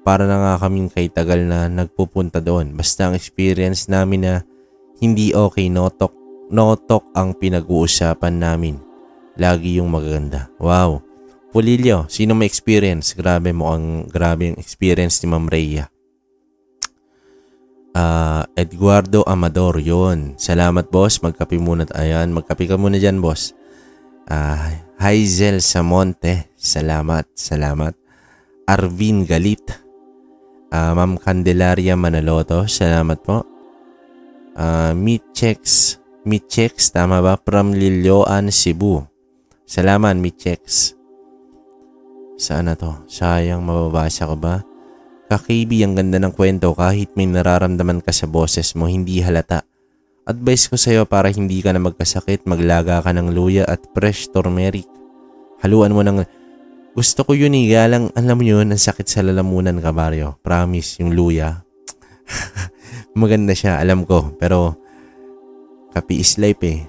Para na nga kaming kay tagal na nagpupunta doon. Basta ang experience namin na hindi okay, no talk ang pinag-uusapan namin. Lagi yung magaganda. Wow. Pulilyo, sino may experience? Grabe mo ang grabe yung experience ni Ma'am Rhea. Eduardo Amador, yun. Salamat, boss. Magkape muna. Ayan, magkape ka muna dyan, boss. Hazel Samonte, salamat. Arvin Galit. Ma'am Candelaria Manaloto, salamat po. Mitchex, tama ba? From Lilyoan, Cebu. Salamat, Mitchex. Saan na to? Sayang, mababasa ko ba? Kakibi, ang ganda ng kwento kahit may nararamdaman ka sa boses mo, hindi halata. Advice ko sa'yo para hindi ka na magkasakit, maglaga ka ng luya at fresh turmeric. Haluan mo ng... Gusto ko yun eh, galang alam mo yun, ang sakit sa lalamunan, kabaryo. Promise, yung luya. Maganda siya, alam ko. Pero, kape is life eh.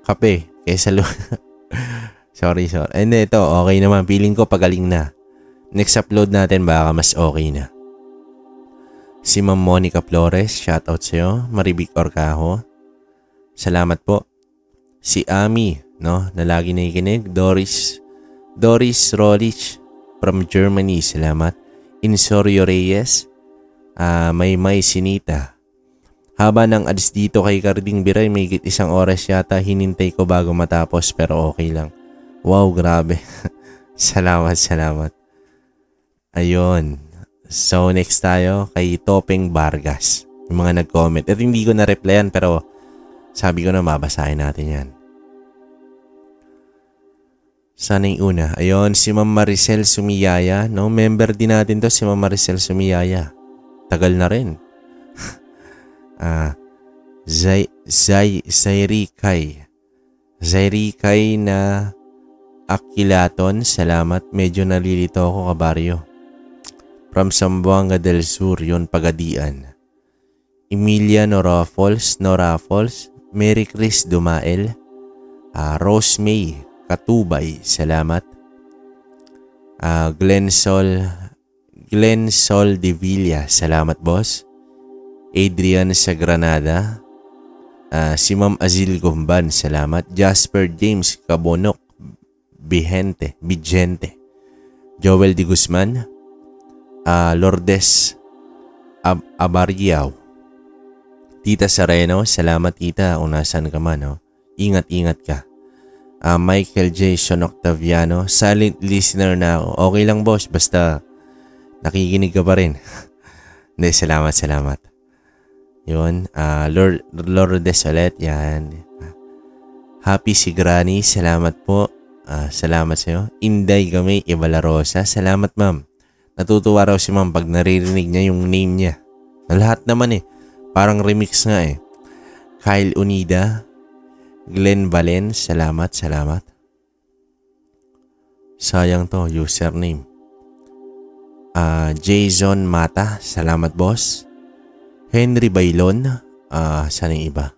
Kape, kaysa luya. Sorry. And ito, okay naman. Feeling ko pagaling na. Next upload natin baka mas okay na. Si Ma'am Monica Flores, shoutout sa'yo. Maribik Orcajo, salamat po. Si Ami, no, na lagi nakikinig. Doris Rolich from Germany, salamat. Insorio Reyes, May Sinita. Haba ng ads dito kay Carding Biray, may 1 oras yata hinintay ko bago matapos pero okay lang. Wow, grabe. Salamat. Ayun. So, next tayo kay Topeng Vargas. Yung mga nag-comment. At hindi ko na-replyan pero sabi ko na mabasahin natin yan. Sana yung una. Ayun, si Ma'am Maricel Sumiyaya. No? Member din natin to si Ma'am Maricel Sumiyaya. Tagal na rin. Zairikay na Akilaton. Salamat. Medyo nalilito ako, kabaryo. From Zamboanga del Sur, yun, Pagadian. Emilia Norafols. Mary Chris Dumael. Rose May Katubay. Salamat. Glenn Sol de Villa. Salamat, boss. Adrian sa Granada. Si Ma'am Azil Gumban. Salamat. Jasper James Cabonok. Vigente. Joel de Guzman. Lourdes Abariao. Tita Sareno. Salamat, tita. Kung nasan ka man. Oh. Ingat ka. Michael Jason Octaviano. Silent listener na ako. Okay lang, boss. Basta nakikinig ka pa rin. Hindi, salamat. Yun. Lourdes ulit. Yan. Happy si Granny. Salamat po. Salamat sa'yo. Inday Gamay Ibalarosa. Salamat, ma'am. Natutuwa raw si ma'am pag naririnig niya yung name niya. Lahat naman eh. Parang remix nga eh. Kyle Unida. Glenn Valen. Salamat. Sayang to. Username. Jason Mata. Salamat, boss. Henry Bailon. Saan yung iba?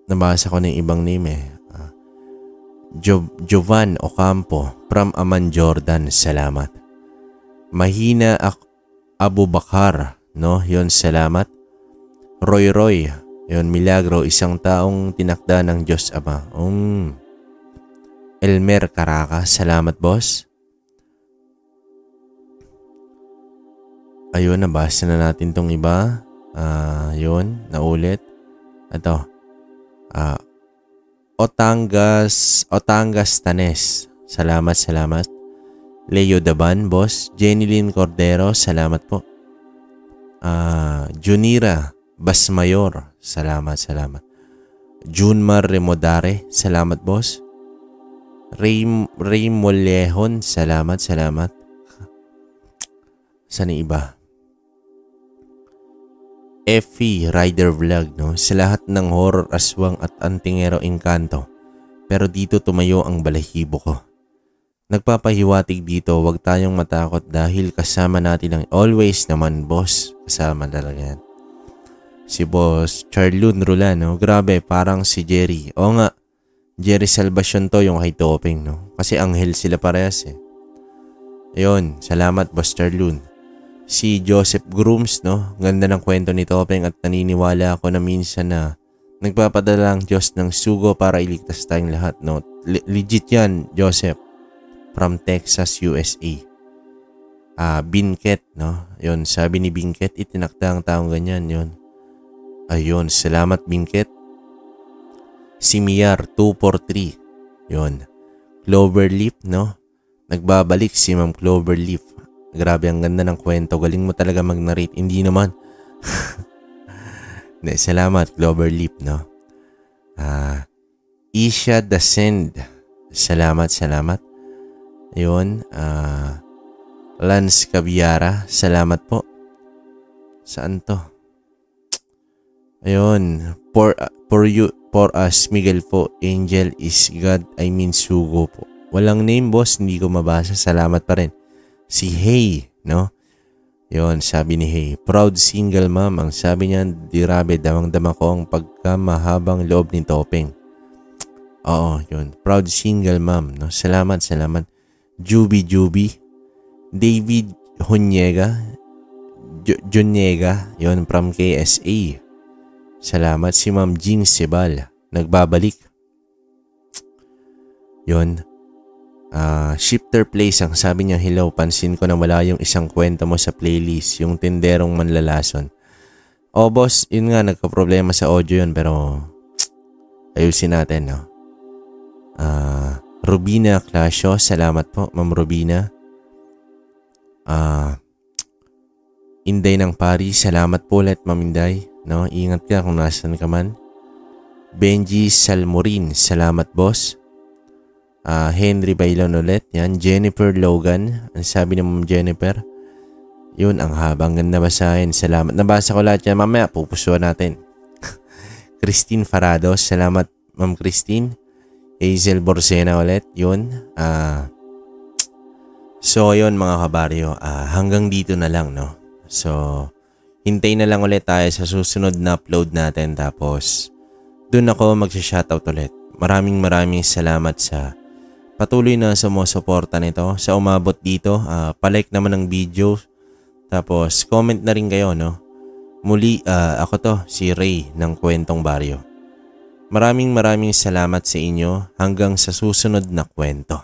Nabasa ko na yung ibang name eh. Jovan Ocampo from Aman Jordan. Salamat. Mahina Abubakar. No? Yun, salamat. Roy. Yun, Milagro. Isang taong tinakda ng Diyos Ama. Elmer Caraca. Salamat, boss. Ayun, nabasa na natin tong iba. Yun, naulit. Ito. Otangas Tanes. Salamat. Leo Daban, boss. Jenilyn Cordero. Salamat po. Junira Basmayor. Salamat. Junmar Remodare. Salamat, boss. Ray Mollejon. Salamat. Saan yung iba? Effie Rider Vlog, no? Sa lahat ng horror, aswang at antingero engkanto. Pero dito tumayo ang balahibo ko. Nagpapahiwatig dito, wag tayong matakot dahil kasama natin ang always naman, boss. Kasama talaga yan. Si boss Charlune Rulano. Grabe, parang si Jerry. O nga, Jerry Salvacion to yung kay Topeng, no? Kasi anghel sila parehas eh. Ayun, salamat, boss Charlune. Si Joseph Grooms, no? Ganda ng kwento ni Topeng at naniniwala ako na minsan na nagpapadala ang Diyos ng sugo para iligtas tayong lahat, no? Legit yan, Joseph. From Texas, USA. Binket, no? Yun, sabi ni Binket, itinakda ang taong ganyan, yun. Ayun, salamat, Binket. Si Miar 243. Yun. Cloverleaf, no? Nagbabalik si Ma'am Cloverleaf. Grabe, ang ganda ng kwento. Galing mo talaga mag-narrate. Hindi naman. Salamat, Cloverleaf, no? Isha Dasend. Salamat. Ayun. Lance Caviara. Salamat po. Saan to? Ayun. For us, Miguel po. Angel is God. I mean, sugo po. Walang name, boss. Hindi ko mabasa. Salamat pa rin. Si Hey, no? Yun, sabi ni Hey. Proud single mom. Ang sabi niya, dirabe, damang-dama ko ang pagkamahabang loob ni Topeng. Oo, yun. Proud single mom, no? Salamat. Juby. David Juniega. Yun, from KSA. Salamat. Si Ma'am Jean Sebal. Nagbabalik. Yun. Shifter Place, ang sabi niya, hello, pansin ko na wala yung isang kwento mo sa playlist, yung tinderong manlalason. Boss, yun nga, nagka-problema sa audio yun, pero ayusin natin, no? Rubina Clasio, salamat po, Ma'am Rubina. Inday ng Paris, salamat po ulit, Ma'am Inday, no? Ingat ka kung nasan ka man. Benji Salmorin, salamat, boss. Henry Bailon ulit. Yan. Jennifer Logan. Ang sabi ni Ma'am Jennifer. Yun, ang habang ganda basahin. Salamat. Nabasa ko lahat yan. Mamaya, pupusuan natin. Christine Farados. Salamat, Ma'am Christine. Hazel Borsena ulit. Yun. So, yun mga kabaryo. Hanggang dito na lang, no? So, hintay na lang ulit tayo sa susunod na upload natin. Tapos, dun ako magsha-shoutout ulit. Maraming salamat sa patuloy na sumusuporta nito. Sa umabot dito, palike naman ng video. Tapos, comment na rin kayo, no? Muli, ako to, si Ray ng Kwentong Baryo. Maraming salamat sa inyo hanggang sa susunod na kwento.